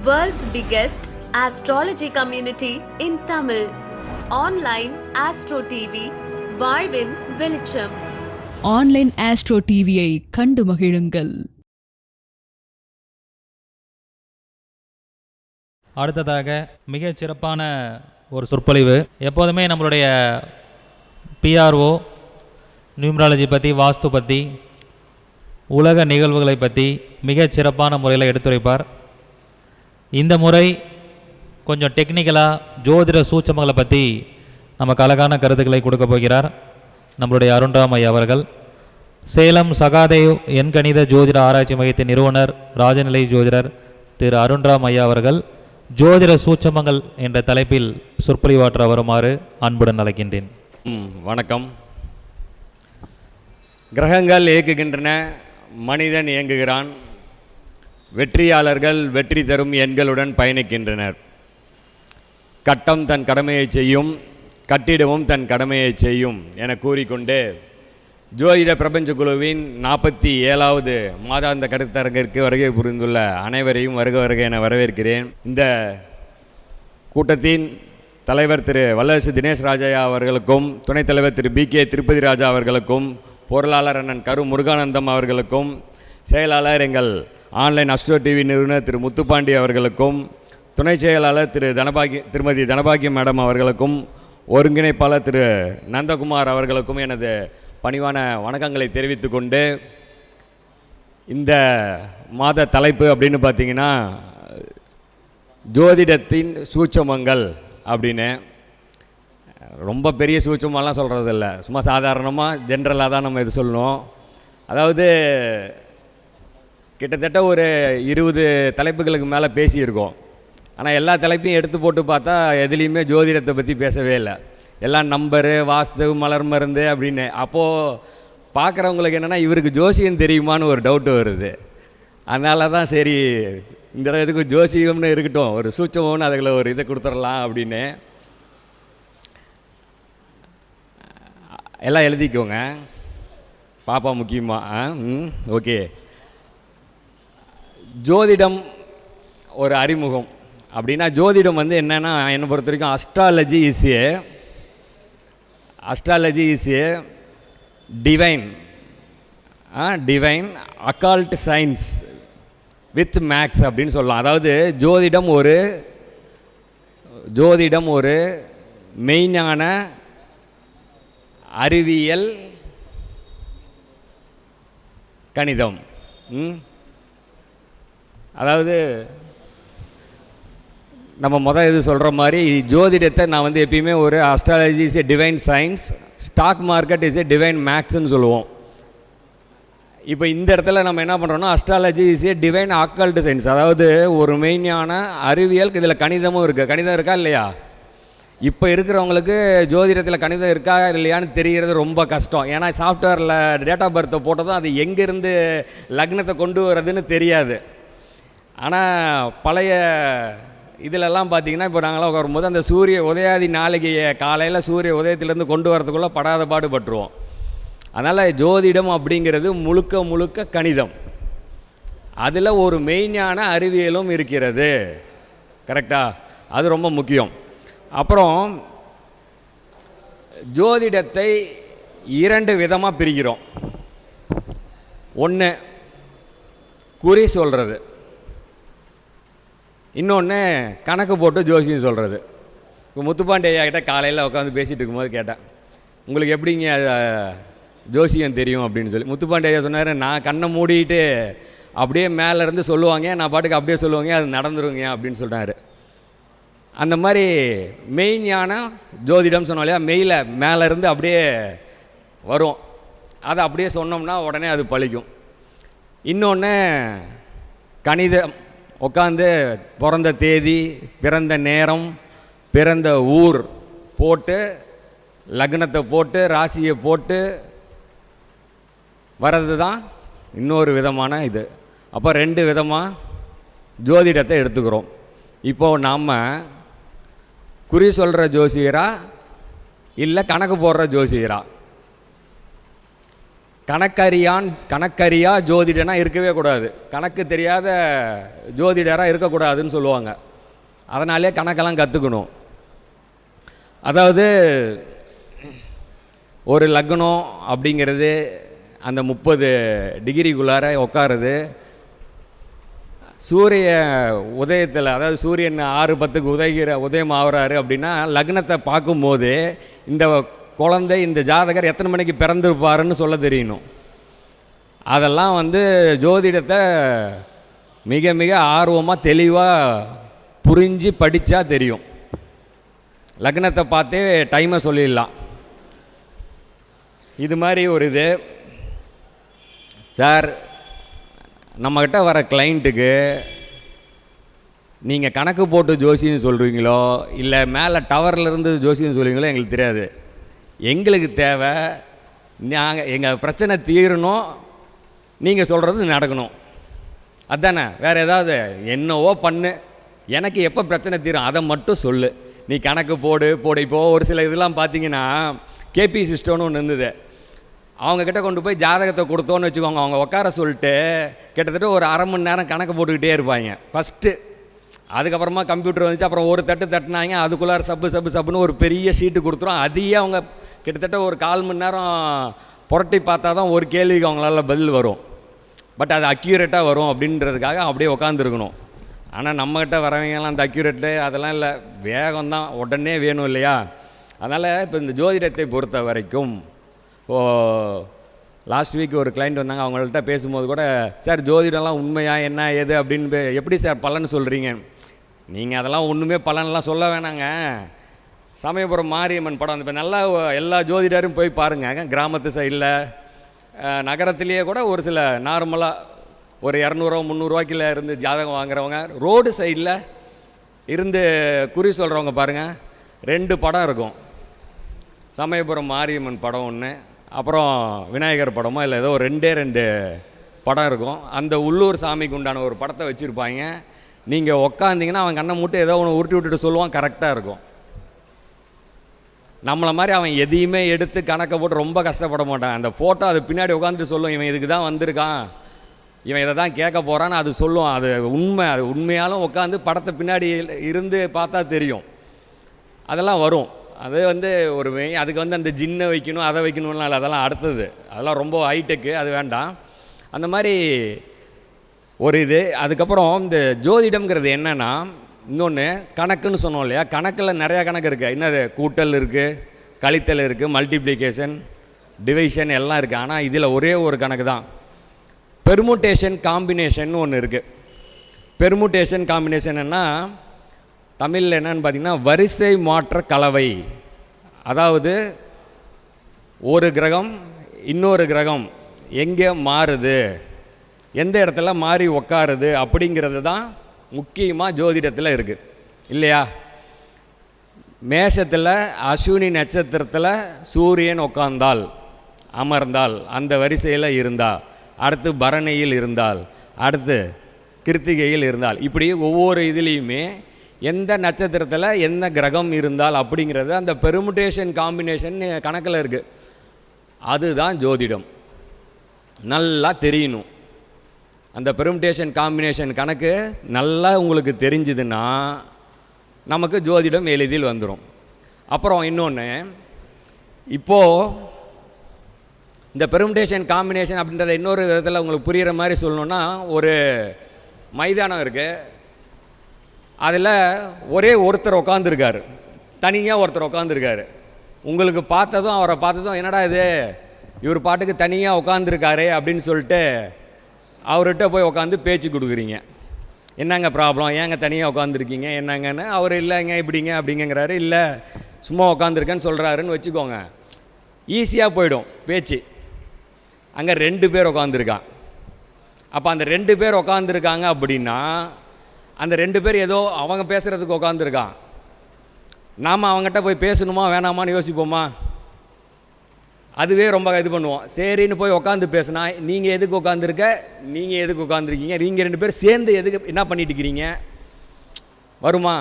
World's biggest astrology community in Tamil. Online Astro TV, வாழ்வின் வெளிச்சம். Online astro டிவியை கண்டு மகிழுங்கள். அடுத்ததாக மிகச் சிறப்பான ஒரு சொற்பொழிவு. எப்போதுமே நம்மளுடைய பிஆர்ஓ நியூமராலஜி பற்றி, வாஸ்து பற்றி, உலக நிகழ்வுகளை பற்றி மிகச் சிறப்பான முறையில் எடுத்துரைப்பார். இந்த முறை கொஞ்சம் டெக்னிக்கலாக ஜோதிட சூட்சமங்களை பற்றி நமக்கு அழகான கருத்துக்களை கொடுக்க போகிறார் நம்மளுடைய அருண்ராம் ஐயா அவர்கள். சேலம் சகாதேவ் எண்கணித ஜோதிட ஆராய்ச்சி மையத்தின் நிறுவனர், ராஜநிலை ஜோதிடர் திரு அருண்ராம் ஐயா அவர்கள் ஜோதிட சூட்சமங்கள் என்ற தலைப்பில் சொற்பொழிவாற்ற வருமாறு அன்புடன் அழைக்கின்றேன். வணக்கம். கிரகங்கள் இயக்குகின்றன, மனிதன் இயங்குகிறான். வெற்றியாளர்கள் வெற்றி தரும் எண்களுடன் பயணிக்கின்றனர். கட்டம் தன் கடமையை செய்யும், கட்டிடமும் தன் கடமையை செய்யும் என கூறிக்கொண்டு ஜோதிட பிரபஞ்ச குழுவின் 47வது மாதாந்த கருத்தரங்கிற்கு வருகை புரிந்துள்ள அனைவரையும் வருக என வரவேற்கிறேன். இந்த கூட்டத்தின் தலைவர் திரு வல்லரசு தினேஷ் ராஜையா அவர்களுக்கும், துணைத் தலைவர் திரு BK திருப்பதி ராஜா அவர்களுக்கும், பொருளாளர் அண்ணன் கரு முருகானந்தம் அவர்களுக்கும், செயலாளர் எங்கள் ஆன்லைன் அஸ்ட்ரோ டிவி நிறுவனர் திரு முத்துப்பாண்டி அவர்களுக்கும், துணை செயலாளர் திருமதி தனபாகியம் மேடம் அவர்களுக்கும், ஒருங்கிணைப்பாளர் திரு நந்தகுமார் அவர்களுக்கும் எனது பணிவான வணக்கங்களை தெரிவித்து கொண்டு, இந்த மாத தலைப்பு அப்படின்னு பார்த்திங்கன்னா ஜோதிடத்தின் சூட்சமங்கள் அப்படின்னு. ரொம்ப பெரிய சூட்சமெல்லாம் சொல்கிறதில்ல, சும்மா சாதாரணமாக ஜென்ரலாக தான் நம்ம இது சொல்லணும். அதாவது கிட்டத்தட்ட ஒரு 20 தலைப்புகளுக்கு மேலே பேசியிருக்கோம். ஆனால் எல்லா தலைப்பையும் எடுத்து போட்டு பார்த்தா எதுலேயுமே ஜோதிடத்தை பற்றி பேசவே இல்லை. எல்லாம் நம்பரு, வாஸ்து, மலர் மருந்து அப்படின்னு. அப்போது பார்க்குறவங்களுக்கு என்னென்னா இவருக்கு ஜோசியம் தெரியுமான்னு ஒரு டவுட்டு வருது. அதனால தான் சரி இந்த இதுக்கு ஜோசியம்னு இருக்கட்டும், ஒரு சூட்சமம்னு அதுக்குள்ள ஒரு இதை கொடுத்துடலாம் அப்படின்னு. எல்லாம் எழுதிக்கோங்க, பாப்பா முக்கியமாக. ஓகே. ஜோதிடம் ஒரு அறிமுகம் அப்படின்னா, ஜோதிடம் வந்து என்னென்னா என்னை பொறுத்த வரைக்கும் astrology is a divine occult science with maths அப்படின்னு சொல்லலாம். அதாவது ஜோதிடம் ஒரு மெயினான அறிவியல் கணிதம். அதாவது நம்ம இது சொல்கிற மாதிரி ஜோதிடத்தை நான் வந்து எப்பயுமே ஒரு astrology is a divine science, stock market is a divine மேக்ஸ்ன்னு சொல்லுவோம். இப்போ இந்த இடத்துல நம்ம என்ன பண்ணுறோம்னா, astrology is a divine occult science. அதாவது ஒரு மெயினான அறிவியல். இதில் கணிதமும் இருக்குது. கணிதம் இருக்கா இல்லையா? இப்போ இருக்கிறவங்களுக்கு ஜோதிடத்தில் கணிதம் இருக்கா இல்லையான்னு தெரிகிறது ரொம்ப கஷ்டம். ஏன்னா சாஃப்ட்வேரில் டேட் ஆஃப் பர்த்தை போட்டதும் அது எங்கேருந்து லக்னத்தை கொண்டு வரதுன்னு தெரியாது. ஆனால் பழைய இதிலெல்லாம் பார்த்திங்கன்னா, இப்போ நாங்களாம் வரும்போது அந்த சூரிய உதயாதி நாளிகையை காலையில் சூரிய உதயத்திலேருந்து கொண்டு வரதுக்குள்ளே படாத பாடுபட்டுருவோம். அதனால் ஜோதிடம் அப்படிங்கிறது முழுக்க கணிதம். அதில் ஒரு மெயினான அறிவியலும் இருக்கிறது. கரெக்டாக? அது ரொம்ப முக்கியம். அப்புறம் ஜோதிடத்தை 2 விதமாக பிரிக்கிறோம். ஒன்று குறி சொல்கிறது, இன்னொன்று கணக்கு போட்டு ஜோசியம் சொல்கிறது. இப்போ முத்துப்பாண்டி ஐயா கிட்ட காலையில் உட்காந்து பேசிகிட்டு இருக்கும்போது கேட்டேன், உங்களுக்கு எப்படிங்க ஜோசியம் தெரியும் அப்படின்னு சொல்லி. முத்துப்பாண்டி ஐயா சொன்னார், நான் கண்ணை மூடிட்டு அப்படியே மேலேருந்து சொல்லுவாங்க, நான் பாட்டுக்கு அப்படியே சொல்லுவாங்க, அது நடந்துருங்க அப்படின்னு சொன்னார். அந்த மாதிரி மெயினான ஜோதிடம் சொன்னோம் இல்லையா, மேலேருந்து அப்படியே வரும், அதை அப்படியே சொன்னோம்னா உடனே அது பழிக்கும். இன்னொன்று கணிதம், உட்காந்து பிறந்த தேதி, பிறந்த நேரம், பிறந்த ஊர் போட்டு, லக்னத்தை போட்டு, ராசியை போட்டு வர்றது தான் இன்னொரு விதமான இது. அப்போ 2 விதமாக ஜோதிடத்தை எடுத்துக்கிறோம். இப்போது நாம் குறி சொல்கிற ஜோசியரா இல்லை கணக்கு போடுற ஜோசியரா? கணக்கறியா ஜோதிடனா இருக்கவே கூடாது, கணக்கு தெரியாத ஜோதிடராக இருக்கக்கூடாதுன்னு சொல்லுவாங்க. அதனாலே கணக்கெல்லாம் கற்றுக்கணும். அதாவது ஒரு லக்னம் அப்படிங்கிறது அந்த 30 டிகிரிக்குள்ளார உட்காருது. சூரிய உதயத்தில், அதாவது சூரியன் 6:10 உதயம் ஆகிறாரு அப்படின்னா லக்னத்தை பார்க்கும்போது இந்த குழந்தை, இந்த ஜாதகர் எத்தனை மணிக்கு பிறந்திருப்பாருன்னு சொல்ல தெரியணும். அதெல்லாம் ஜோதிடத்தை மிக மிக ஆர்வமாக தெளிவாக புரிஞ்சு படித்தா தெரியும். லக்னத்தை பார்த்தே டைமை சொல்லிடலாம். இது மாதிரி ஒரு இது சார், நம்மக்கிட்ட வர கிளைண்ட்டுக்கு நீங்கள் கணக்கு போட்டு ஜோசியம் சொல்கிறீங்களோ இல்லை மேலே டவர்லேருந்து ஜோசியம் சொல்கிறீங்களோ எங்களுக்கு தெரியாது. எங்களுக்கு தேவை எங்கள் பிரச்சனை தீரணும், நீங்கள் சொல்கிறது நடக்கணும், அதுதானே. வேறு ஏதாவது என்னவோ பண்ணு, எனக்கு எப்போ பிரச்சனை தீரும் அதை மட்டும் சொல்லு. நீ கணக்கு போடு. இப்போது ஒரு சில இதெல்லாம் பார்த்தீங்கன்னா கேபி சிஸ்டம்னு ஒன்று இருந்தது. அவங்கக்கிட்ட கொண்டு போய் ஜாதகத்தை கொடுத்தோன்னு வச்சுக்கோங்க, அவங்க உட்கார சொல்லிட்டு கிட்டத்தட்ட ஒரு அரை மணி நேரம் கணக்கு போட்டுக்கிட்டே இருப்பாங்க ஃபஸ்ட்டு. அதுக்கப்புறமா கம்ப்யூட்டர் வந்துச்சு, அப்புறம் ஒரு தட்டினாங்க, அதுக்குள்ளார சப்புன்னு ஒரு பெரிய சீட்டு கொடுத்துரும். அதையே அவங்க கிட்டத்தட்ட ஒரு 1/4 மணி நேரம் புரட்டி பார்த்தா தான் ஒரு கேள்விக்கு அவங்களால பதில் வரும். பட் அது அக்யூரேட்டாக வரும் அப்படின்றதுக்காக அப்படியே உட்காந்துருக்கணும். ஆனால் நம்மகிட்ட வரவங்கலாம் அந்த அக்யூரேட்டு அதெல்லாம் இல்லை, வேகம்தான், உடனே வேணும் இல்லையா. அதனால் இப்போ இந்த ஜோதிடத்தை பொறுத்த வரைக்கும், லாஸ்ட் வீக் ஒரு கிளைண்ட் வந்தாங்க, அவங்கள்ட்ட பேசும்போது கூட, சார் ஜோதிடம்லாம் உண்மையா என்ன ஏது அப்படின்னு, எப்படி சார் பலன் சொல்கிறீங்க? நீங்கள் அதெல்லாம் ஒன்றுமே பலனெலாம் சொல்ல வேணாங்க. சமயபுரம் மாரியம்மன் படம் இப்போ நல்லா எல்லா ஜோதிடரும் போய் பாருங்கள். கிராமத்து சைடில், நகரத்துலேயே கூட ஒரு சில நார்மலாக ஒரு 200-300 இருந்து ஜாதகம் வாங்குறவங்க, ரோடு சைடில் இருந்து குறி சொல்கிறவங்க பாருங்கள், 2 படம் இருக்கும். சமயபுரம் மாரியம்மன் படம் ஒன்று, அப்புறம் விநாயகர் படமோ இல்லை ஏதோ 2 படம் இருக்கும். அந்த உள்ளூர் சாமிக்கு உண்டான ஒரு படத்தை வச்சுருப்பாங்க. நீங்கள் உக்காந்திங்கன்னா அவன் கண்ணை மூட்டை ஏதோ ஒன்று உருட்டி விட்டுட்டு சொல்லுவான், கரெக்டாக இருக்கும். நம்மளை மாதிரி அவன் எதையுமே எடுத்து கணக்கை போட்டு ரொம்ப கஷ்டப்பட மாட்டான். அந்த ஃபோட்டோ அது பின்னாடி உட்காந்துட்டு சொல்லும், இவன் இதுக்கு தான் வந்திருக்கான், இவன் இதை தான் கேட்க போகிறான்னு அது சொல்லும். அது உண்மை. அது உண்மையாலும் உட்காந்து படத்தை பின்னாடி இருந்து பார்த்தா தெரியும். அதெல்லாம் வரும். அது ஒரு அதுக்கு அந்த ஜின்னை வைக்கணும், அதை வைக்கணும்னா அதெல்லாம் அடுத்தது, அதெல்லாம் ரொம்ப ஹைடெக்கு, அது வேண்டாம். அந்த மாதிரி ஒரு இது. அதுக்கப்புறம் இந்த ஜோதிடம்ங்கிறது என்னென்னா, இன்னொன்று கணக்குன்னு சொன்னோம் இல்லையா, கணக்கில் நிறையா கணக்கு இருக்குது. என்னது, கூட்டல் இருக்குது, கழித்தல் இருக்குது, மல்டிப்ளிகேஷன், டிவிஷன் எல்லாம் இருக்குது. ஆனால் இதில் ஒரே ஒரு கணக்கு தான், பெர்முட்டேஷன் காம்பினேஷன் ஒன்று இருக்குது. பெர்முட்டேஷன் காம்பினேஷன்னா தமிழில் என்னன்னு பார்த்தீங்கன்னா வரிசை மாற்ற கலவை. அதாவது ஒரு கிரகம் இன்னொரு கிரகம் எங்கே மாறுது, எந்த இடத்துல மாறி உக்காருது அப்படிங்கிறது தான் முக்கியமாக ஜோதிடத்தில் இருக்குது இல்லையா. மேஷத்தில் அஸ்வினி நட்சத்திரத்தில் சூரியன் உட்கார்ந்தால், அமர்ந்தால், அந்த வரிசையில் இருந்தால், அடுத்து பரணியில் இருந்தால், அடுத்து கிருத்திகையில் இருந்தால், இப்படி ஒவ்வொரு இதுலேயுமே எந்த நட்சத்திரத்தில் எந்த கிரகம் இருந்தால் அப்படிங்கிறது அந்த பெர்முட்டேஷன் காம்பினேஷன் கணக்கில் இருக்குது. அதுதான் ஜோதிடம். நல்லா தெரியணும். அந்த பெர்முட்டேஷன் காம்பினேஷன் கணக்கு நல்லா உங்களுக்கு தெரிஞ்சுதுன்னா நமக்கு ஜோதிடம் எளிதில் வந்துடும். அப்புறம் இன்னொன்று, இப்போது இந்த பெர்முட்டேஷன் காம்பினேஷன் அப்படின்றத இன்னொரு விதத்தில் உங்களுக்கு புரிகிற மாதிரி சொல்லணுன்னா, ஒரு மைதானம் இருக்குது, அதில் ஒரே ஒருத்தர் உட்காந்துருக்காரு, தனியாக ஒருத்தர் உட்காந்துருக்காரு. உங்களுக்கு பார்த்ததும் அவரை பார்த்ததும் என்னடா இது, இவர் பாட்டுக்கு தனியாக உட்காந்துருக்காரு அப்படின்னு சொல்லிட்டு அவர்கிட்ட போய் உட்காந்து பேச்சு கொடுக்குறீங்க. என்னங்க ப்ராப்ளம், ஏங்க தனியாக உட்காந்துருக்கீங்க என்னங்கன்னு. அவர் இல்லைங்க இப்படிங்க அப்படிங்கிறாரு. இல்லை சும்மா உட்காந்துருக்கேன்னு சொல்கிறாருன்னு வச்சுக்கோங்க, ஈஸியாக போயிடும் பேச்சு. அங்கே 2 பேர் உட்காந்துருக்கான். அப்போ அந்த 2 பேர் உட்காந்துருக்காங்க அப்படின்னா அந்த 2 பேர் ஏதோ அவங்க பேசுகிறதுக்கு உட்காந்துருக்கான். நாம் அவங்ககிட்ட போய் பேசணுமா வேணாமான்னு யோசிப்போமா? அதுவே ரொம்ப இது பண்ணுவோம். சரின்னு போய் உட்காந்து பேசுனா, நீங்கள் எதுக்கு உட்காந்துருக்க, நீங்கள் எதுக்கு உட்காந்துருக்கீங்க, நீங்கள் 2 பேர் சேர்ந்து எதுக்கு என்ன பண்ணிட்டு இருக்கிறீங்க, வருமா?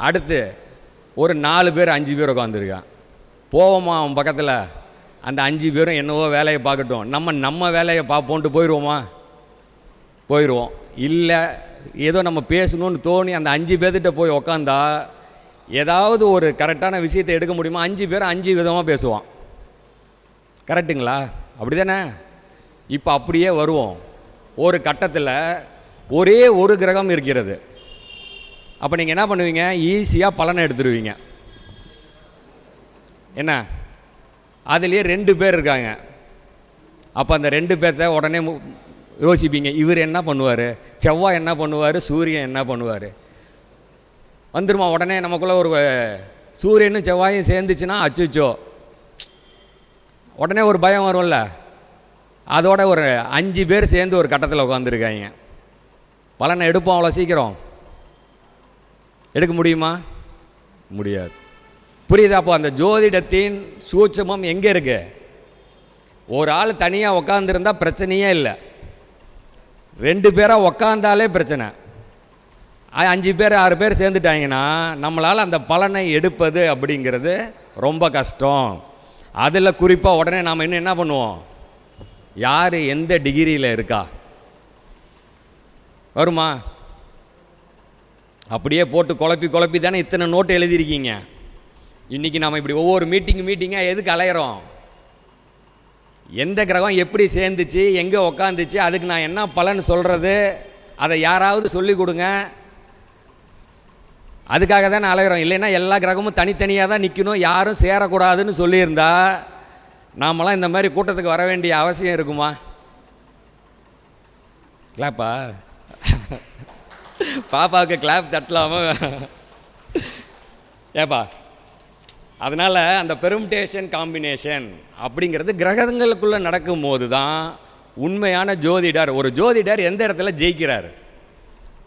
அடுத்து ஒரு 4 பேர் 5 பேர் உட்காந்துருக்கான். போவோமா அவன் பக்கத்தில்? அந்த 5 பேரும் என்னவோ வேலையை பார்க்கட்டும், நம்ம வேலையை பார்ப்போன்ட்டு போயிடுவோம். இல்லை ஏதோ நம்ம பேசணும்னு தோணி அந்த 5 பேர்த்திட்ட போய் உக்காந்தா ஏதாவது ஒரு கரெக்டான விஷயத்தை எடுக்க முடியுமா? 5 பேர் 5 விதமாக பேசுவான். கரெக்டுங்களா? அப்படி தானே? இப்போ அப்படியே வருவோம். ஒரு கட்டத்தில் ஒரே ஒரு கிரகம் இருக்கிறது. அப்போ நீங்கள் என்ன பண்ணுவீங்க? ஈஸியாக பலனை எடுத்துருவீங்க. என்ன, அதுலேயே 2 பேர் இருக்காங்க. அப்போ அந்த 2 பேர்த்த உடனே யோசிப்பீங்க, இவர் என்ன பண்ணுவார், செவ்வாய் என்ன பண்ணுவார், சூரியன் என்ன பண்ணுவார். வந்துருமா உடனே நமக்குள்ளே ஒரு சூரியனும் செவ்வாயும் சேர்ந்துச்சுன்னா அச்சுச்சோ, உடனே ஒரு பயம் வரும்ல. அதோட ஒரு 5 பேர் சேர்ந்து ஒரு கட்டத்தில் உட்காந்துருக்காங்க. பலனை எடுப்போம் அவ்வளோ சீக்கிரம்? எடுக்க முடியுமா? முடியாது. புரியுதா? அப்போ அந்த ஜோதிடத்தின் சூட்சமம் எங்கே இருக்கு? ஒரு ஆள் தனியாக உட்காந்துருந்தா பிரச்சனையே இல்லை. 2 பேராக உக்காந்தாலே பிரச்சனை. 5 பேர் 6 பேர் சேர்ந்துட்டாங்கன்னா நம்மளால் அந்த பலனை எடுப்பது அப்படிங்கிறது ரொம்ப கஷ்டம். அதில் குறிப்பாக உடனே நாம் என்ன பண்ணுவோம்? யார் எந்த டிகிரியில் இருக்கா வருமா? அப்படியே போட்டு குழப்பி தானே இத்தனை நோட்டு எழுதியிருக்கீங்க. இன்றைக்கி நாம் இப்படி ஒவ்வொரு மீட்டிங்காக எதுக்கு அலையிறோம்? எந்த கிரகம் எப்படி சேர்ந்துச்சு, எங்கே உக்காந்துச்சு, அதுக்கு நான் என்ன பலன் சொல்கிறது, அதை யாராவது சொல்லி கொடுங்க. அதுக்காக தான் அலைகிறோம். இல்லைன்னா எல்லா கிரகமும் தனித்தனியாக தான் நிற்கணும், யாரும் சேரக்கூடாதுன்னு சொல்லியிருந்தா நாமெல்லாம் இந்த மாதிரி கூட்டத்துக்கு வர வேண்டிய அவசியம் இருக்குமா? கிளாப்பா? பாப்பாவுக்கு கிளாப் தட்டலாமா? ஏப்பா? அதனால் அந்த பெர்முடேஷன் காம்பினேஷன் அப்படிங்கிறது கிரகங்களுக்குள்ளே நடக்கும்போது தான் உண்மையான ஜோதிடர். ஒரு ஜோதிடர் எந்த இடத்துல ஜெயிக்கிறார்?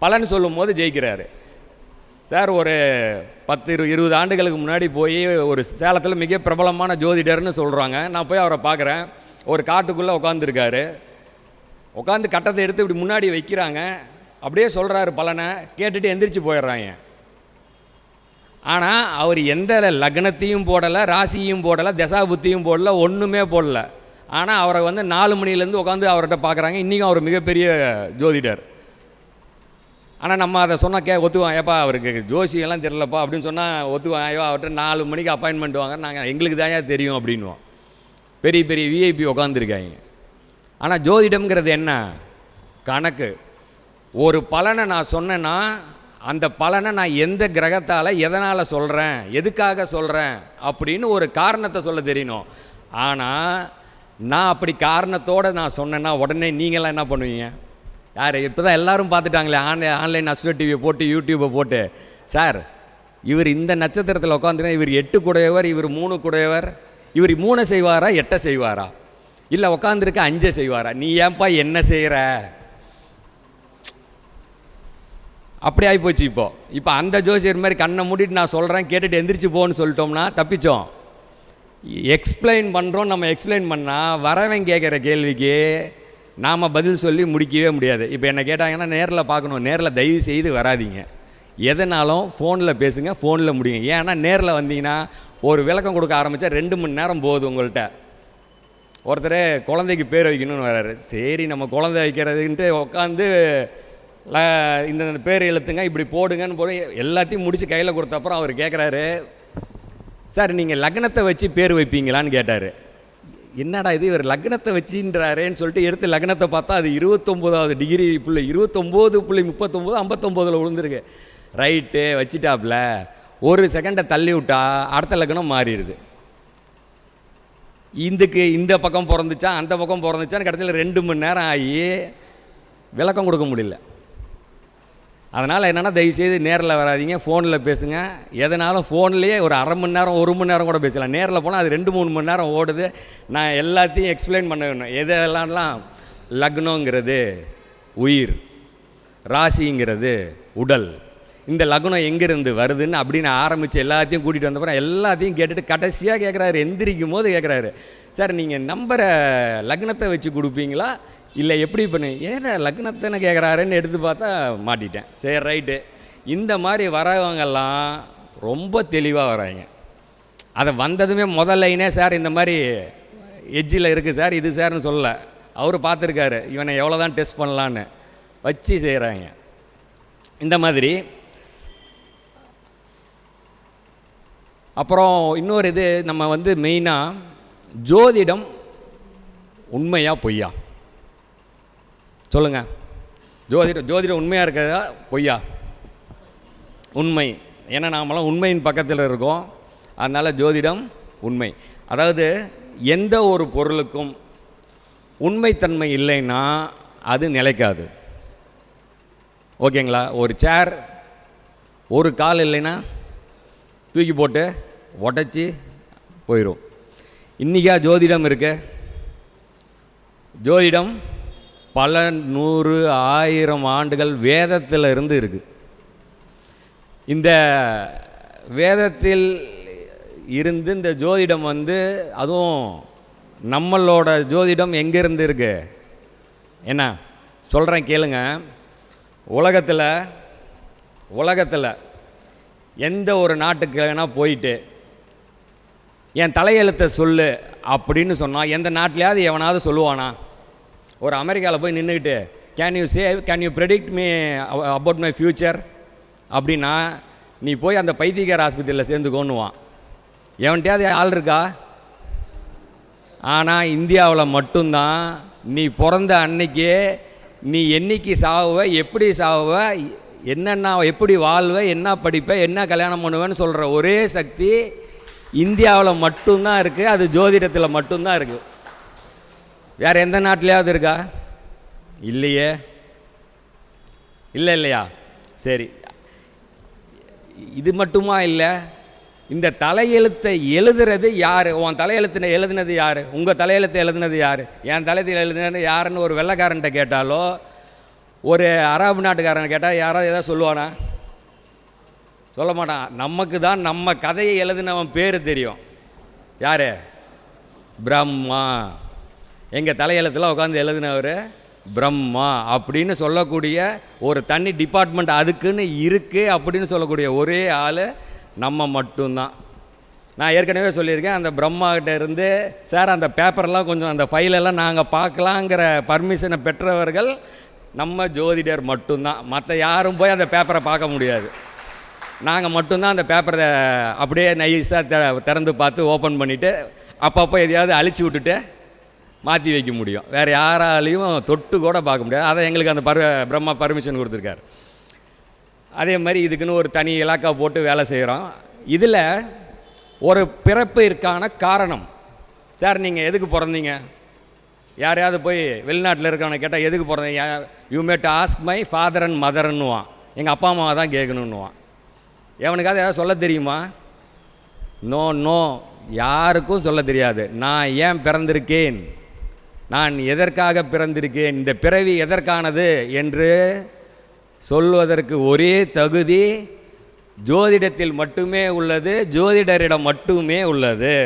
பலன் சொல்லும் போது ஜெயிக்கிறார். சார், ஒரு 10-20 ஆண்டுகளுக்கு முன்னாடி போய் ஒரு சேலத்தில் மிக பிரபலமான ஜோதிடர்னு சொல்கிறாங்க. நான் போய் அவரை பார்க்குறேன். ஒரு காட்டுக்குள்ளே உட்காந்துருக்காரு. உட்காந்து கட்டத்தை எடுத்து இப்படி முன்னாடி வைக்கிறாங்க. அப்படியே சொல்கிறாரு பலனை. கேட்டுட்டு எந்திரிச்சு போயிடுறாங்க. ஆனால் அவர் எந்த லக்னத்தையும் போடலை, ராசியும் போடலை, தசாபுத்தியும் போடலை, ஒன்றுமே போடலை. ஆனால் அவரை 4 மணிலேருந்து உட்காந்து அவர்கிட்ட பார்க்குறாங்க. இன்றைக்கும் அவர் மிகப்பெரிய ஜோதிடர். ஆனால் நம்ம அதை சொன்னால் ஒத்துவான். ஏப்பா அவருக்கு ஜோசியெல்லாம் தெரிலப்பா அப்படின்னு சொன்னால் ஒத்துவான். ஐயோ அவர்கிட்ட 4 மணிக்கு அப்பாயின்மெண்ட் வாங்க, நாங்கள் எங்களுக்கு தான் தெரியும் அப்படின்வோம். பெரிய பெரிய விஐபி உட்காந்துருக்காங்க. ஆனால் ஜோதிடம்ங்கிறது என்ன? கணக்கு. ஒரு பலனை நான் சொன்னேன்னா அந்த பலனை நான் எந்த கிரகத்தால் எதனால் சொல்கிறேன், எதுக்காக சொல்கிறேன் அப்படின்னு ஒரு காரணத்தை சொல்ல தெரியணும். ஆனால் நான் அப்படி காரணத்தோடு நான் சொன்னேன்னா உடனே நீங்களாம் என்ன பண்ணுவீங்க? யார்? இப்போ தான் எல்லோரும் பார்த்துட்டாங்களே ஆன்லைன் அஸ்ட்ரோ டிவியை போட்டு யூடியூப்பை போட்டு, சார் இவர் இந்த நட்சத்திரத்தில் உட்காந்துருந்தா இவர் 8 குடையவர், இவர் 3 குடையவர், இவர் 3 செய்வாரா 8 செய்வாரா, இல்லை உட்காந்துருக்க 5 செய்வாரா, நீ ஏன்பா என்ன செய்கிற? அப்படி ஆகிப்போச்சு. இப்போ அந்த ஜோசியர் மாதிரி கண்ணை மூடிட்டு நான் சொல்கிறேன், கேட்டுட்டு எந்திரிச்சு போன்னு சொல்லிட்டோம்னா தப்பிச்சோம். எக்ஸ்பிளைன் பண்ணுறோம். நம்ம எக்ஸ்பிளைன் பண்ணால் வரவன் கேட்குற கேள்விக்கு நாம் பதில் சொல்லி முடிக்கவே முடியாது. இப்போ என்ன கேட்டாங்கன்னா நேரில் பார்க்கணும். நேரில் தயவு செய்து வராதிங்க. எதனாலும் ஃபோனில் பேசுங்க, ஃபோனில் முடியுங்க. ஏன்னா நேரில் வந்தீங்கன்னா ஒரு விளக்கம் கொடுக்க ஆரம்பித்தா 2 மணி நேரம் போகுது உங்கள்கிட்ட. ஒருத்தர் குழந்தைக்கு பேர் வைக்கணும்னு வர்றாரு. சரி நம்ம குழந்தை வைக்கிறதுன்ட்டு உட்காந்து இந்த பேர் எழுத்துங்க இப்படி போடுங்கன்னு போய் எல்லாத்தையும் முடித்து கையில் கொடுத்தப்பறம் அவர் கேட்குறாரு, சார் நீங்கள் லக்னத்தை வச்சு பேர் வைப்பீங்களான்னு கேட்டார். என்னடா இது இவர் லக்னத்தை வச்சுன்றாரேன்னு சொல்லிட்டு எடுத்து லக்னத்தை பார்த்தா அது 29வது டிகிரி 29.39 59 விழுந்துருக்கு. ரைட்டு வச்சுட்டாப்புல. ஒரு செகண்டை தள்ளி விட்டா அடுத்த லக்னம் மாறிடுது. இதுக்கு இந்த பக்கம் பிறந்துச்சா அந்த பக்கம் பிறந்துச்சான்னு கடைசியில் 2 மணி நேரம் ஆகி விளக்கம் கொடுக்க முடியல. அதனால் என்னென்னா தயவுசெய்து நேரில் வராதிங்க, ஃபோனில் பேசுங்க. எதனாலும் ஃபோன்லேயே ஒரு அரை மணி நேரம் 1 மணி நேரம் கூட பேசலாம். நேரில் போனால் அது 2-3 மணி நேரம் ஓடுது. நான் எல்லாத்தையும் எக்ஸ்பிளைன் பண்ண வேணும். எதெல்லாம் லக்னங்கிறது உயிர், ராசிங்கிறது உடல், இந்த லக்னம் எங்கேருந்து வருதுன்னு அப்படின்னு ஆரம்பித்து எல்லாத்தையும் கூட்டிகிட்டு வந்தப்பறம் எல்லாத்தையும் கேட்டுட்டு கடைசியாக கேட்குறாரு, எந்திரிக்கும் போது கேட்குறாரு, சார் நீங்கள் நம்பரை லக்னத்தை வச்சு கொடுப்பீங்களா இல்லை எப்படி பண்ணு? ஏன்னா லக்னத்தைன்னு கேட்குறாருன்னு எடுத்து பார்த்தா மாட்டிட்டேன். சரி ரைட்டு. இந்த மாதிரி வரவங்கெல்லாம் ரொம்ப தெளிவாக வராங்க. அதை வந்ததுமே முதல் லைனே, சார் இந்த மாதிரி எட்ஜில் இருக்குது சார், இது சார்னு சொல்லலை. அவர் பார்த்துருக்காரு இவனை எவ்வளோ தான் டெஸ்ட் பண்ணலான்னு வச்சு செய்கிறாங்க. இந்த மாதிரி அப்புறம் இன்னொரு இது நம்ம வந்து மெயினாக ஜோதிடம் உண்மையா பொய்யா சொல்லுங்கள். ஜோதிடம் உண்மையாக இருக்கிறதா பொய்யா? உண்மை. ஏன்னா நாமெல்லாம் உண்மையின் பக்கத்தில் இருக்கோம், அதனால் ஜோதிடம் உண்மை. அதாவது எந்த ஒரு பொருளுக்கும் உண்மைத்தன்மை இல்லைன்னா அது நிலைக்காது. ஓகேங்களா? ஒரு சேர் ஒரு கால் இல்லைன்னா தூக்கி போட்டு உடச்சி போயிடும். இன்றைக்கா ஜோதிடம் இருக்கு? ஜோதிடம் பல 100 1000 ஆண்டுகள் வேதத்தில் இருந்து இருக்குது. இந்த வேதத்தில் இருந்து இந்த ஜோதிடம் வந்து, அதுவும் நம்மளோட ஜோதிடம் எங்கேருந்து இருக்கு? என்ன சொல்கிறேன் கேளுங்க. உலகத்தில் எந்த ஒரு நாட்டுக்கு வேணால் போயிட்டு என் தலையெழுத்தை சொல்லு அப்படின்னு சொன்னால் எந்த நாட்டிலையாவது எவனாவது சொல்லுவானா? ஒரு அமெரிக்காவில் போய் நின்றுக்கிட்டு can you predict me about my future அப்படின்னா நீ போய் அந்த பைத்தியக்கார ஆஸ்பத்திரியில் சேர்ந்துக்கோன்னுவான். எவன்கிட்டயாவது ஆள் இருக்கா? ஆனால் இந்தியாவில் மட்டும்தான் நீ பிறந்த அன்னைக்கே நீ என்னைக்கு சாவுவ, எப்படி சாவுவ, என்னென்ன எப்படி வாழ்வ, என்ன படிப்ப, என்ன கல்யாணம் பண்ணுவேன்னு சொல்கிற ஒரே சக்தி இந்தியாவில் மட்டும்தான் இருக்குது. அது ஜோதிடத்தில் மட்டும்தான் இருக்குது. வேறு எந்த நாட்டிலையாவது இருக்கா? இல்லையே. இல்லையா? சரி, இது மட்டுமா இல்லை, இந்த தலையெழுத்தை எழுதுறது யார்? உன் தலையெழுத்து எழுதுனது யார்? உங்கள் தலையெழுத்து எழுதுனது யார்? என் தலையெழுத்து எழுதுனது யாருன்னு ஒரு வெள்ளைக்காரன்ட்ட கேட்டாலோ ஒரு அரபு நாட்டுக்காரனை கேட்டால் யாராவது எதாவது சொல்லுவானா? சொல்ல மாட்டான். நமக்கு தான் நம்ம கதையை எழுதினவன் பேர் தெரியும். யார்? பிரம்மா. எங்கள் தலையெழுத்தில் உட்காந்து எழுதினவர் பிரம்மா அப்படின்னு சொல்லக்கூடிய ஒரு தனி டிபார்ட்மெண்ட் அதுக்குன்னு இருக்குது அப்படின்னு சொல்லக்கூடிய ஒரே ஆள் நம்ம மட்டும்தான். நான் ஏற்கனவே சொல்லியிருக்கேன், அந்த பிரம்மாக்கிட்ட இருந்து சார் அந்த பேப்பர்லாம் கொஞ்சம் அந்த ஃபைலெல்லாம் நாங்கள் பார்க்கலாங்கிற பர்மிஷனை பெற்றவர்கள் நம்ம ஜோதிடர் மட்டும்தான். மற்ற யாரும் போய் அந்த பேப்பரை பார்க்க முடியாது. நாங்கள் மட்டும்தான் அந்த பேப்பரை அப்படியே நைஸாக திறந்து பார்த்து ஓப்பன் பண்ணிவிட்டு அப்பப்போ எதையாவது அழிச்சு விட்டுட்டு மாற்றி வைக்க முடியும். வேறு யாராலையும் தொட்டு கூட பார்க்க முடியாது. அதை எங்களுக்கு அந்த பிரம்மா பர்மிஷன் கொடுத்துருக்காரு. அதே மாதிரி இதுக்குன்னு ஒரு தனி இலாக்கா போட்டு வேலை செய்கிறோம். இதில் ஒரு பிறப்பிற்கான காரணம். சார் நீங்கள் எதுக்கு பிறந்தீங்க? யாரையாவது போய் வெளிநாட்டில் இருக்கவனை கேட்டால் எதுக்கு பிறந்தீங்க? You mad ask my father and மதர்ன்னுவான். எங்கள் அப்பா அம்மாவை தான் கேட்கணுன்னுவான். எவனுக்காவது ஏதாவது சொல்ல தெரியுமா? நோ, யாருக்கும் சொல்ல தெரியாது. நான் ஏன் பிறந்திருக்கேன், நான் எதற்காக பிறந்திருக்கேன், இந்த பிறவி எதற்கானது என்று சொல்வதற்கு ஒரே தகுதி ஜோதிடத்தில் மட்டுமே உள்ளது, ஜோதிடரிடம் மட்டுமே உள்ளது.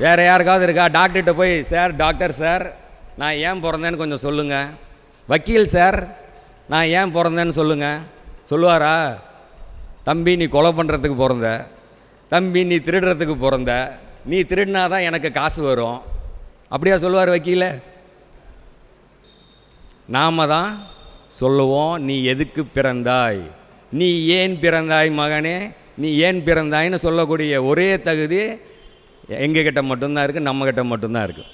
வேறு யாருக்காவது இருக்கா? டாக்டர்கிட்ட போய் சார், டாக்டர் சார் நான் ஏன் பிறந்தேன்னு கொஞ்சம் சொல்லுங்கள். வக்கீல் சார் நான் ஏன் பிறந்தேன்னு சொல்லுங்கள். சொல்லுவாரா? தம்பி நீ கொலை பண்ணுறதுக்கு பிறந்த, தம்பி நீ திருடுறதுக்கு பிறந்த, நீ திருடினா தான் எனக்கு காசு வரும், அப்படியா சொல்லுவார் வக்கீல? நாம் தான் சொல்லுவோம், நீ எதுக்கு பிறந்தாய், நீ ஏன் பிறந்தாய் மகனே, நீ ஏன் பிறந்தாய்ன்னு சொல்லக்கூடிய ஒரே தகுதி எங்ககிட்ட மட்டும்தான் இருக்குது, நம்மக்கிட்ட மட்டும்தான் இருக்குது.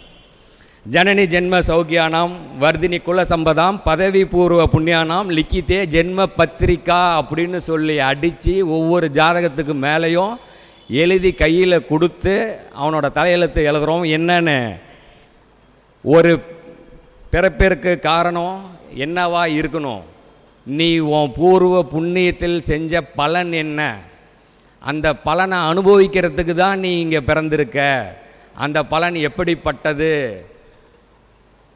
ஜனனி ஜென்ம சௌக்கியானாம் வர்தினி குல சம்பதாம் பதவி பூர்வ புண்ணியானாம் லிக்கித்தே ஜென்ம பத்திரிக்கா அப்படின்னு சொல்லி அடித்து ஒவ்வொரு ஜாதகத்துக்கு மேலேயும் எழுதி கையில் கொடுத்து அவனோட தலையெழுத்து எழுதுகிறோம். என்னன்னு ஒரு பிறப்பிற்கு காரணம் என்னவா இருக்கணும், நீ உன் பூர்வ புண்ணியத்தில் செஞ்ச பலன் என்ன, அந்த பலனை அனுபவிக்கிறதுக்கு தான் நீ இங்கே பிறந்திருக்க, அந்த பலன் எப்படிப்பட்டது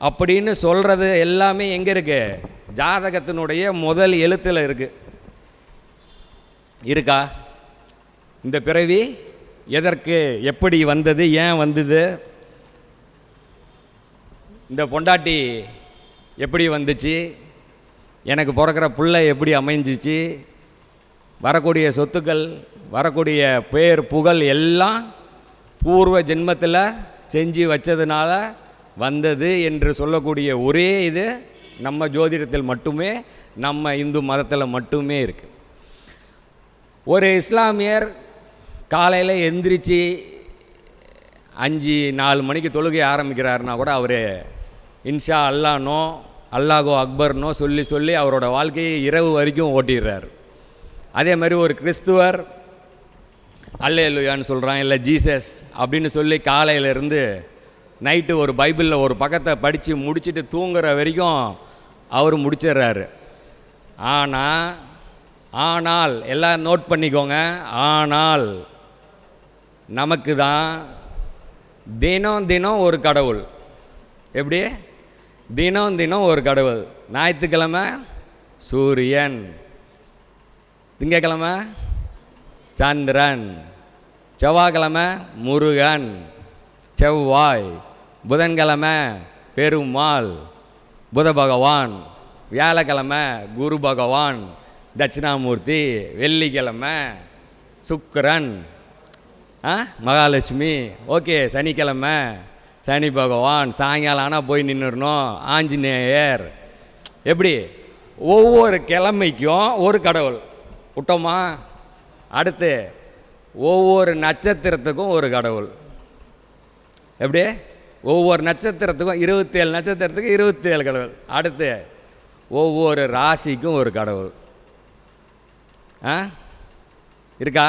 அப்படின்னு சொல்கிறது எல்லாமே எங்கே இருக்குது? ஜாதகத்தினுடைய முதல் எழுத்தில் இருக்கா? இந்த பிறவி எதற்கு, எப்படி வந்தது, ஏன் வந்தது, இந்த பொண்டாட்டி எப்படி வந்துச்சு, எனக்கு பிறக்கிற பிள்ளை எப்படி அமைஞ்சிச்சு, வரக்கூடிய சொத்துக்கள், வரக்கூடிய பேர் புகழ் எல்லாம் பூர்வ ஜென்மத்தில் செஞ்சு வச்சதுனால வந்தது என்று சொல்லக்கூடிய ஒரே இது நம்ம ஜோதிடத்தில் மட்டுமே, நம்ம இந்து மதத்தில் மட்டுமே இருக்குது. ஒரு இஸ்லாமியர் காலையில் எந்திரிச்சு 5-4 மணிக்கு தொழுகை ஆரம்பிக்கிறாருன்னா கூட அவர் இன்ஷா அல்லானோ அல்லாஹோ அக்பர்னோ சொல்லி சொல்லி அவரோட வாழ்க்கையை இரவு வரைக்கும் ஓட்டிடுறார். அதே மாதிரி ஒரு கிறிஸ்துவர் அல்லேலூயான்னு சொல்கிறான், இல்லை ஜீசஸ் அப்படின்னு சொல்லி காலையிலேருந்து நைட்டு ஒரு பைபிளில் ஒரு பக்கத்தை படித்து முடிச்சுட்டு தூங்குற வரைக்கும் அவர் முடிச்சிடுறாரு. ஆனால் எல்லாம் நோட் பண்ணிக்கோங்க, ஆனால் நமக்கு தான் தினம் தினம் ஒரு கடவுள். எப்படி? தினம் தினம் ஒரு கடவுள். ஞாயிற்றுக்கிழமை சூரியன், திங்கக்கிழமை சந்திரன், செவ்வாய்க்கிழமை முருகன், செவ்வாய், புதன்கிழமை பெருமாள் புத பகவான், வியாழக்கிழமை குரு பகவான் தட்சிணாமூர்த்தி, வெள்ளிக்கிழமை சுக்கிரன் மகாலட்சுமி, ஓகே சனிக்கிழமை சனி பகவான், சாயங்காலம் ஆனால் போய் நின்றுடணும் ஆஞ்சநேயர். எப்படி? ஒவ்வொரு கிழமைக்கும் ஒரு கடவுள் விட்டோமா? அடுத்து ஒவ்வொரு நட்சத்திரத்துக்கும் ஒரு கடவுள். எப்படி? ஒவ்வொரு நட்சத்திரத்துக்கும் 27 நட்சத்திரத்துக்கு 27 கடவுள். அடுத்து ஒவ்வொரு ராசிக்கும் ஒரு கடவுள் இருக்கா?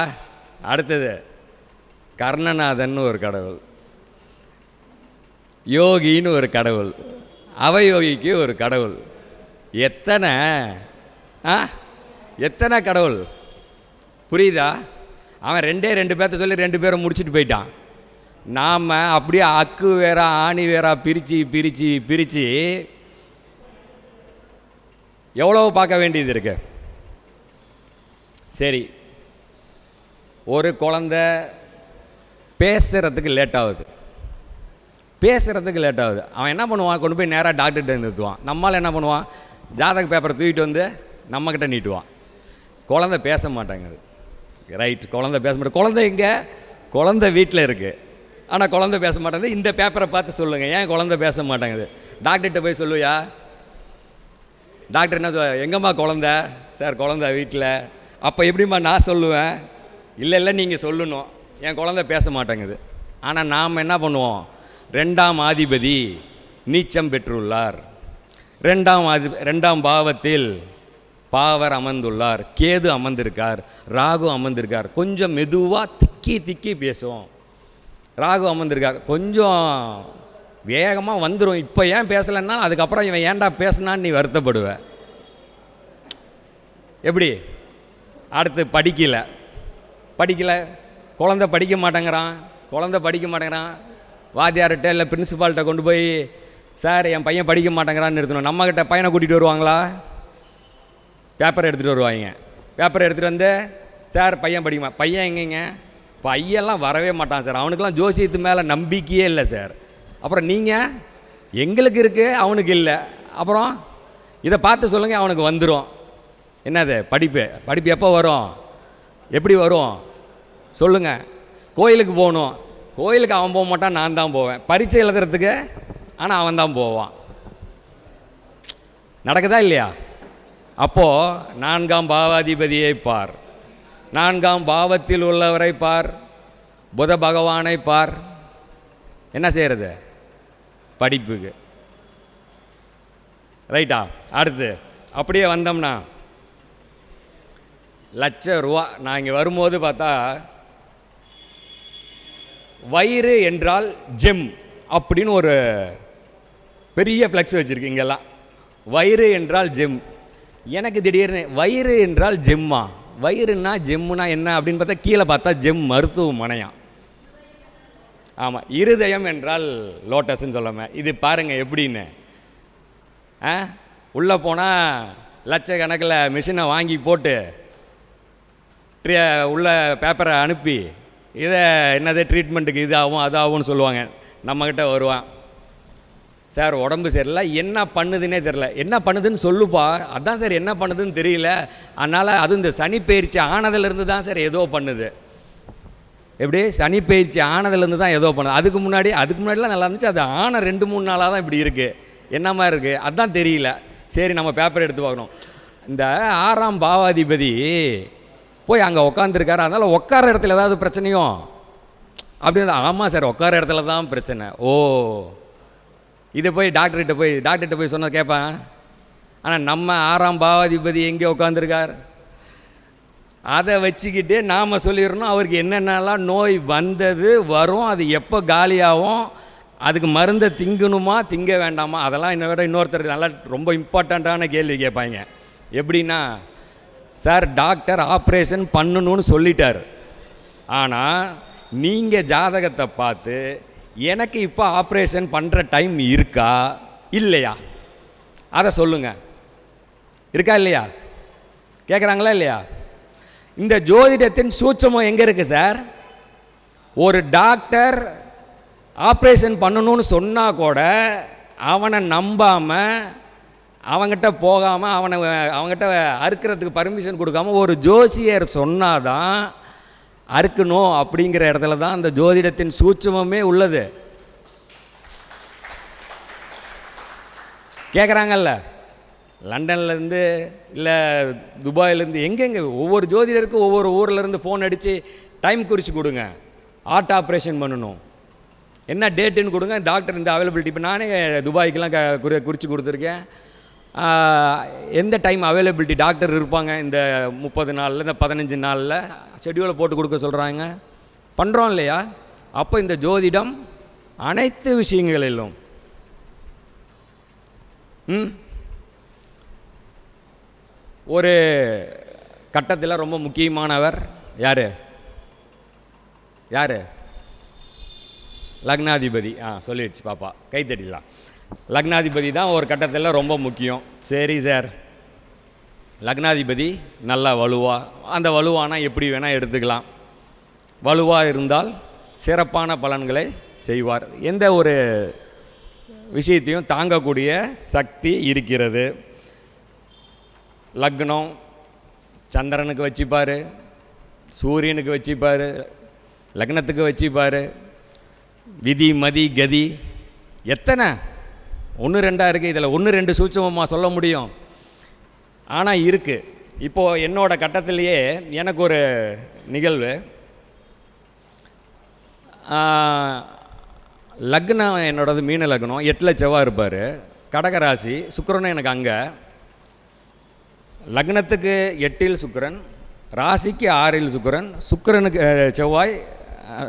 அடுத்தது கர்ணநாதன் ஒரு கடவுள், யோகின்னு ஒரு கடவுள், அவயோகிக்கு ஒரு கடவுள். எத்தனை எத்தனை கடவுள் புரியுதா? அவன் 2 பேர்த்த சொல்லி 2 பேரை முடிச்சுட்டு போயிட்டான். நாம் அப்படியே அக்கு வேற ஆணி வேற பிரித்து பிரித்து பிரித்து எவ்வளோ பார்க்க வேண்டியது இருக்கு. சரி, ஒரு குழந்தை பேசுகிறதுக்கு லேட் ஆகுது, அவன் என்ன பண்ணுவான்? கொண்டு போய் நேராக டாக்டர்கிட்ட நிறுத்துவான். நம்மளால் என்ன பண்ணுவான்? ஜாதக பேப்பரை தூக்கிட்டு வந்து நம்மக்கிட்ட நீட்டுவான். குழந்தை பேச மாட்டேங்குது. ரைட், குழந்தை பேச மாட்டேங்குது. குழந்தை எங்கே? குழந்தை வீட்டில் இருக்குது, ஆனால் குழந்தை பேச மாட்டேங்குது. இந்த பேப்பரை பார்த்து சொல்லுங்கள், ஏன் குழந்தை பேச மாட்டேங்குது? டாக்டர்கிட்ட போய் சொல்லுவியா? டாக்டர் என்ன சொல்ல? எங்கம்மா குழந்தை? சார் குழந்தை வீட்டில். அப்போ எப்படிம்மா நான் சொல்லுவேன்? இல்லை நீங்கள் சொல்லணும், என் குழந்தை பேச மாட்டேங்குது. ஆனால் நாம் என்ன பண்ணுவோம்? 2ஆம் ஆதிபதி நீச்சம் பெற்றுள்ளார், 2ஆம் பாவத்தில் பாவர் அமர்ந்துள்ளார், கேது அமர்ந்திருக்கார், ராகு அமர்ந்திருக்கார். கொஞ்சம் மெதுவாக திக்கி பேசுவோம். ராகு அமர்ந்திருக்கார், கொஞ்சம் வேகமாக வந்துடும். இப்போ ஏன் பேசலைன்னா அதுக்கப்புறம் இவன் ஏன்டா பேசினான்னு நீ வருத்தப்படுவ. எப்படி? அடுத்து படிக்கலை, குழந்தை படிக்க மாட்டேங்கிறான். வாத்தியார்கிட்ட இல்லை பிரின்சிபால்கிட்ட கொண்டு போய் சார் என் பையன் படிக்க மாட்டேங்கிறான்னு நிறுத்தணும். நம்மக்கிட்ட பையனை கூட்டிகிட்டு வருவாங்களா? பேப்பரை எடுத்துகிட்டு வருவாங்க. பேப்பரை எடுத்துகிட்டு வந்து சார் பையன் எங்கேங்க? பையெல்லாம் வரவே மாட்டான் சார், அவனுக்கெல்லாம் ஜோசியத்து மேலே நம்பிக்கையே இல்லை சார். அப்புறம் நீங்கள் எங்களுக்கு இருக்குது, அவனுக்கு இல்லை. அப்புறம் இதை பார்த்து சொல்லுங்கள், அவனுக்கு வந்துடும். என்னது? படிப்பு எப்போ வரும்? எப்படி வரும் சொல்லுங்கள்? கோயிலுக்கு போகணும், கோயிலுக்கு அவன் போக மாட்டான், நான் தான் போவேன். பரீட்சை எழுதுறதுக்கு ஆனால் அவன் தான் போவான். நடக்குதா இல்லையா? அப்போது 4ஆம் பாவாதிபதியை பார், 4ஆம் பாவத்தில் உள்ளவரை பார், புத பகவானை பார். என்ன செய்கிறது? படிப்புக்கு. ரைட்டா? அடுத்து அப்படியே வந்தோம்னா ₹1,00,000. நான் இங்கே வரும்போது பார்த்தா வயிறு என்றால் ஜெம் அப்படின்னு ஒரு பெரிய ஃப்ளெக்ஸ் வச்சுருக்கு இங்கெல்லாம். வயிறு என்றால் ஜெம். எனக்கு திடீர்னு வயிறு என்றால் ஜெம்மா, வயிறுனா ஜெம்முனா என்ன அப்படின்னு பார்த்தா கீழே பார்த்தா ஜெம் மருத்துவமனையா. ஆமாம், இருதயம் என்றால் லோட்டஸ்ன்னு சொல்லாமல். இது பாருங்கள் எப்படின்னு. உள்ளே போனால் லட்சக்கணக்கில் மிஷினை வாங்கி போட்டு உள்ள பேப்பரை அனுப்பி இதை என்னது ட்ரீட்மெண்ட்டுக்கு இது ஆகும் அது ஆகும்னு சொல்லுவாங்க. நம்மக்கிட்ட வருவான், சார் உடம்பு சரியில்லை, என்ன பண்ணுதுன்னே தெரில. என்ன பண்ணுதுன்னு சொல்லுப்பா. அதான் சார் என்ன பண்ணுதுன்னு தெரியல, அதனால் அதுவும் இந்த சனி பயிற்சி ஆனதுலேருந்து தான் சார் ஏதோ பண்ணுது. எப்படி சனி பயிற்சி ஆனதுலேருந்து தான் ஏதோ பண்ணுது. அதுக்கு முன்னாடிலாம் நல்லா இருந்துச்சு. அது ஆன 2-3 நாளாக தான் இப்படி இருக்குது. என்னமா இருக்குது அதுதான் தெரியல. சரி நம்ம பேப்பர் எடுத்து பார்க்கணும். இந்த 6ஆம் பாவாதிபதி போய் அங்கே உட்காந்துருக்காரு, அதனால் உட்கார இடத்துல ஏதாவது பிரச்சனையோ அப்படின்னு. ஆமாம் சார், உட்கார இடத்துல தான் பிரச்சனை. ஓ, இதை போய் டாக்டர்கிட்ட போய் சொன்னால் கேட்பேன். ஆனால் நம்ம 6ஆம் பாவாதிபதி எங்கே உட்காந்துருக்கார், அதை வச்சுக்கிட்டு நாம் சொல்லிடணும் அவருக்கு என்னென்னலாம் நோய் வந்தது வரும், அது எப்போ காலியாகும், அதுக்கு மருந்தை திங்கணுமா திங்க வேண்டாமா. அதெல்லாம் இன்னொருத்தர் நல்லா ரொம்ப இம்பார்ட்டண்ட்டான கேள்வி கேட்பாங்க. எப்படின்னா, சார் டாக்டர் ஆப்ரேஷன் பண்ணணும்னு சொல்லிட்டார், ஆனால் நீங்கள் ஜாதகத்தை பார்த்து எனக்கு இப்போ ஆப்ரேஷன் பண்ணுற டைம் இருக்கா இல்லையா அதை சொல்லுங்கள். இருக்கா இல்லையா கேட்குறாங்களா இல்லையா? இந்த ஜோதிடத்தின் சூட்சமம் எங்கே இருக்குது சார்? ஒரு டாக்டர் ஆப்ரேஷன் பண்ணணும்னு சொன்னால் கூட அவனை நம்பாமல், அவங்ககிட்ட போகாமல், அவங்ககிட்ட அறுக்கிறதுக்கு பர்மிஷன் கொடுக்காமல் ஒரு ஜோசியர் சொன்னாதான் அறுக்கணும் அப்படிங்கிற இடத்துல தான் அந்த ஜோதிடத்தின் சூட்சமே உள்ளது. கேட்குறாங்கல்ல, லண்டன்லேருந்து இல்லை துபாயிலேருந்து எங்கெங்கே ஒவ்வொரு ஜோதிடருக்கும் ஒவ்வொரு ஊர்லேருந்து ஃபோன் அடித்து டைம் குறித்து கொடுங்க, ஹார்ட் ஆப்ரேஷன் பண்ணணும், என்ன டேட்டுன்னு கொடுங்க, டாக்டர் இந்த அவைலபிலிட்டி. இப்போ நானே துபாய்க்கெலாம் குறித்து கொடுத்துருக்கேன். எந்த டைம் அவைலபிலிட்டி டாக்டர் இருப்பாங்க இந்த 30 நாளில், இந்த 15 நாளில் ஷெட்யூலை போட்டு கொடுக்க சொல்கிறாங்க. பண்ணுறோம் இல்லையா? அப்போ இந்த ஜோதிடம் அனைத்து விஷயங்களிலும் ஒரு கட்டத்தில் ரொம்ப முக்கியமானவர் யார்? லக்னாதிபதி. சொல்லிடுச்சு பாப்பா, கைத்தட்டிடலாம். லக்னாதிபதி தான் ஒரு கட்டத்தில் ரொம்ப முக்கியம். சரி சார், லக்னாதிபதி நல்லா வலுவா, அந்த வலுவானா எப்படி வேணால் எடுத்துக்கலாம். வலுவாக இருந்தால் சிறப்பான பலன்களை செய்வார். எந்த ஒரு விஷயத்தையும் தாங்கக்கூடிய சக்தி இருக்கிறது. லக்னம் சந்திரனுக்கு வச்சுப்பார், சூரியனுக்கு வச்சுப்பார், லக்னத்துக்கு வச்சுப்பார். விதி மதி கதி எத்தனை 1-2 இருக்குது. இதில் 1-2 சூட்சமமாக சொல்ல முடியும், ஆனால் இருக்குது. இப்போது என்னோடய கட்டத்திலேயே எனக்கு ஒரு நிகழ்வு. லக்னம் என்னோடது மீன லக்னம், 8 செவ்வாய் இருப்பார், கடகராசி, சுக்கிரனும் எனக்கு அங்கே. லக்னத்துக்கு 8 சுக்கிரன், ராசிக்கு 6 சுக்கிரன், சுக்கிரனுக்கு செவ்வாய்,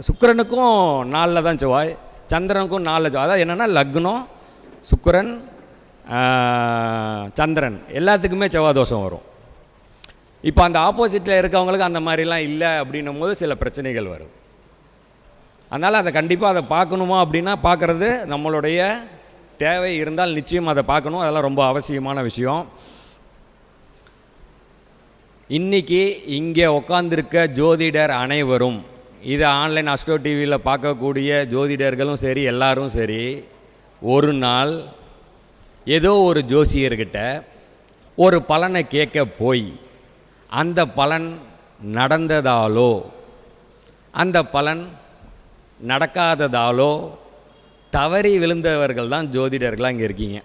சுக்கிரனுக்கும் 4 தான் செவ்வாய், சந்திரனுக்கும் 4 செவ்வாய். அதாவது என்னென்னா லக்னம் சுக்கிரன் சந்திரன் எல்லாத்துக்குமே செவ்வாய் தோஷம் வரும். இப்போ அந்த ஆப்போசிட்டில் இருக்கவங்களுக்கு அந்த மாதிரிலாம் இல்லை அப்படின்னும் போது சில பிரச்சனைகள் வரும். அதனால் அதை கண்டிப்பாக அதை பார்க்கணுமா அப்படின்னா பார்க்குறது நம்மளுடைய தேவை இருந்தால் நிச்சயம் அதை பார்க்கணும். அதெல்லாம் ரொம்ப அவசியமான விஷயம். இன்றைக்கி இங்கே உட்காந்துருக்க ஜோதிடர் அனைவரும், இதை ஆன்லைன் அஸ்ட்ரோ டிவியில் பார்க்கக்கூடிய ஜோதிடர்களும் சரி, எல்லாரும் சரி, ஒரு நாள் ஏதோ ஒரு ஜோசியர்கிட்ட ஒரு பலனை கேட்க போய் அந்த பலன் நடந்ததாலோ அந்த பலன் நடக்காததாலோ தவறி விழுந்தவர்கள் தான் ஜோதிடர்களாக இங்கே இருக்கீங்க.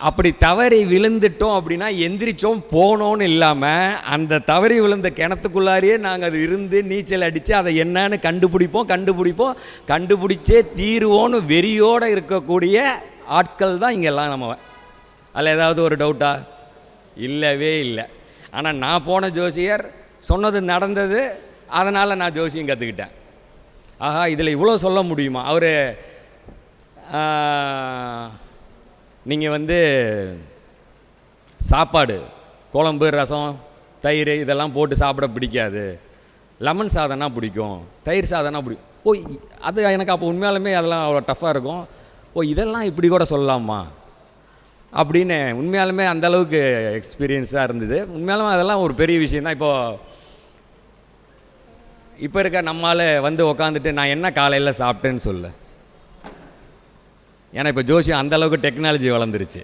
அப்படி தவறி விழுந்துட்டோம் அப்படின்னா எந்திரிச்சோம் போனோன்னு இல்லாமல் அந்த தவறி விழுந்த கிணத்துக்குள்ளாரியே நாங்கள் அது இருந்து நீச்சல் அடித்து அதை என்னன்னு கண்டுபிடிச்சே தீருவோன்னு வெறியோடு இருக்கக்கூடிய ஆட்கள் தான் இங்கெல்லாம். நம்ம அதில் ஏதாவது ஒரு டவுட்டா? இல்லவே இல்லை. ஆனால் நான் போன ஜோசியர் சொன்னது நடந்தது, அதனால் நான் ஜோசியம் கற்றுக்கிட்டேன். ஆஹா, இதில் இவ்வளோ சொல்ல முடியுமா? அவர் நீங்கள் சாப்பாடு குழம்பு ரசம் தயிர் இதெல்லாம் போட்டு சாப்பிட பிடிக்காது, லெமன் சாதம்னா பிடிக்கும், தயிர் சாதம்னா பிடிக்கும். ஓ, அது எனக்கு அப்போ உண்மையாலுமே அதெல்லாம் அவ்வளோ டஃப்பாக இருக்கும். ஓ, இதெல்லாம் இப்படி கூட சொல்லலாமா அப்படின்னு உண்மையாலுமே அந்தளவுக்கு எக்ஸ்பீரியன்ஸாக இருந்தது. உண்மையாலுமே அதெல்லாம் ஒரு பெரிய விஷயந்தான். இப்போ இருக்க நம்மால் உக்காந்துட்டு நான் என்ன காலையில் சாப்பிட்டேன்னு சொல்ல. ஏன்னா இப்போ ஜோசியம் அந்தளவுக்கு டெக்னாலஜி வளர்ந்துருச்சு.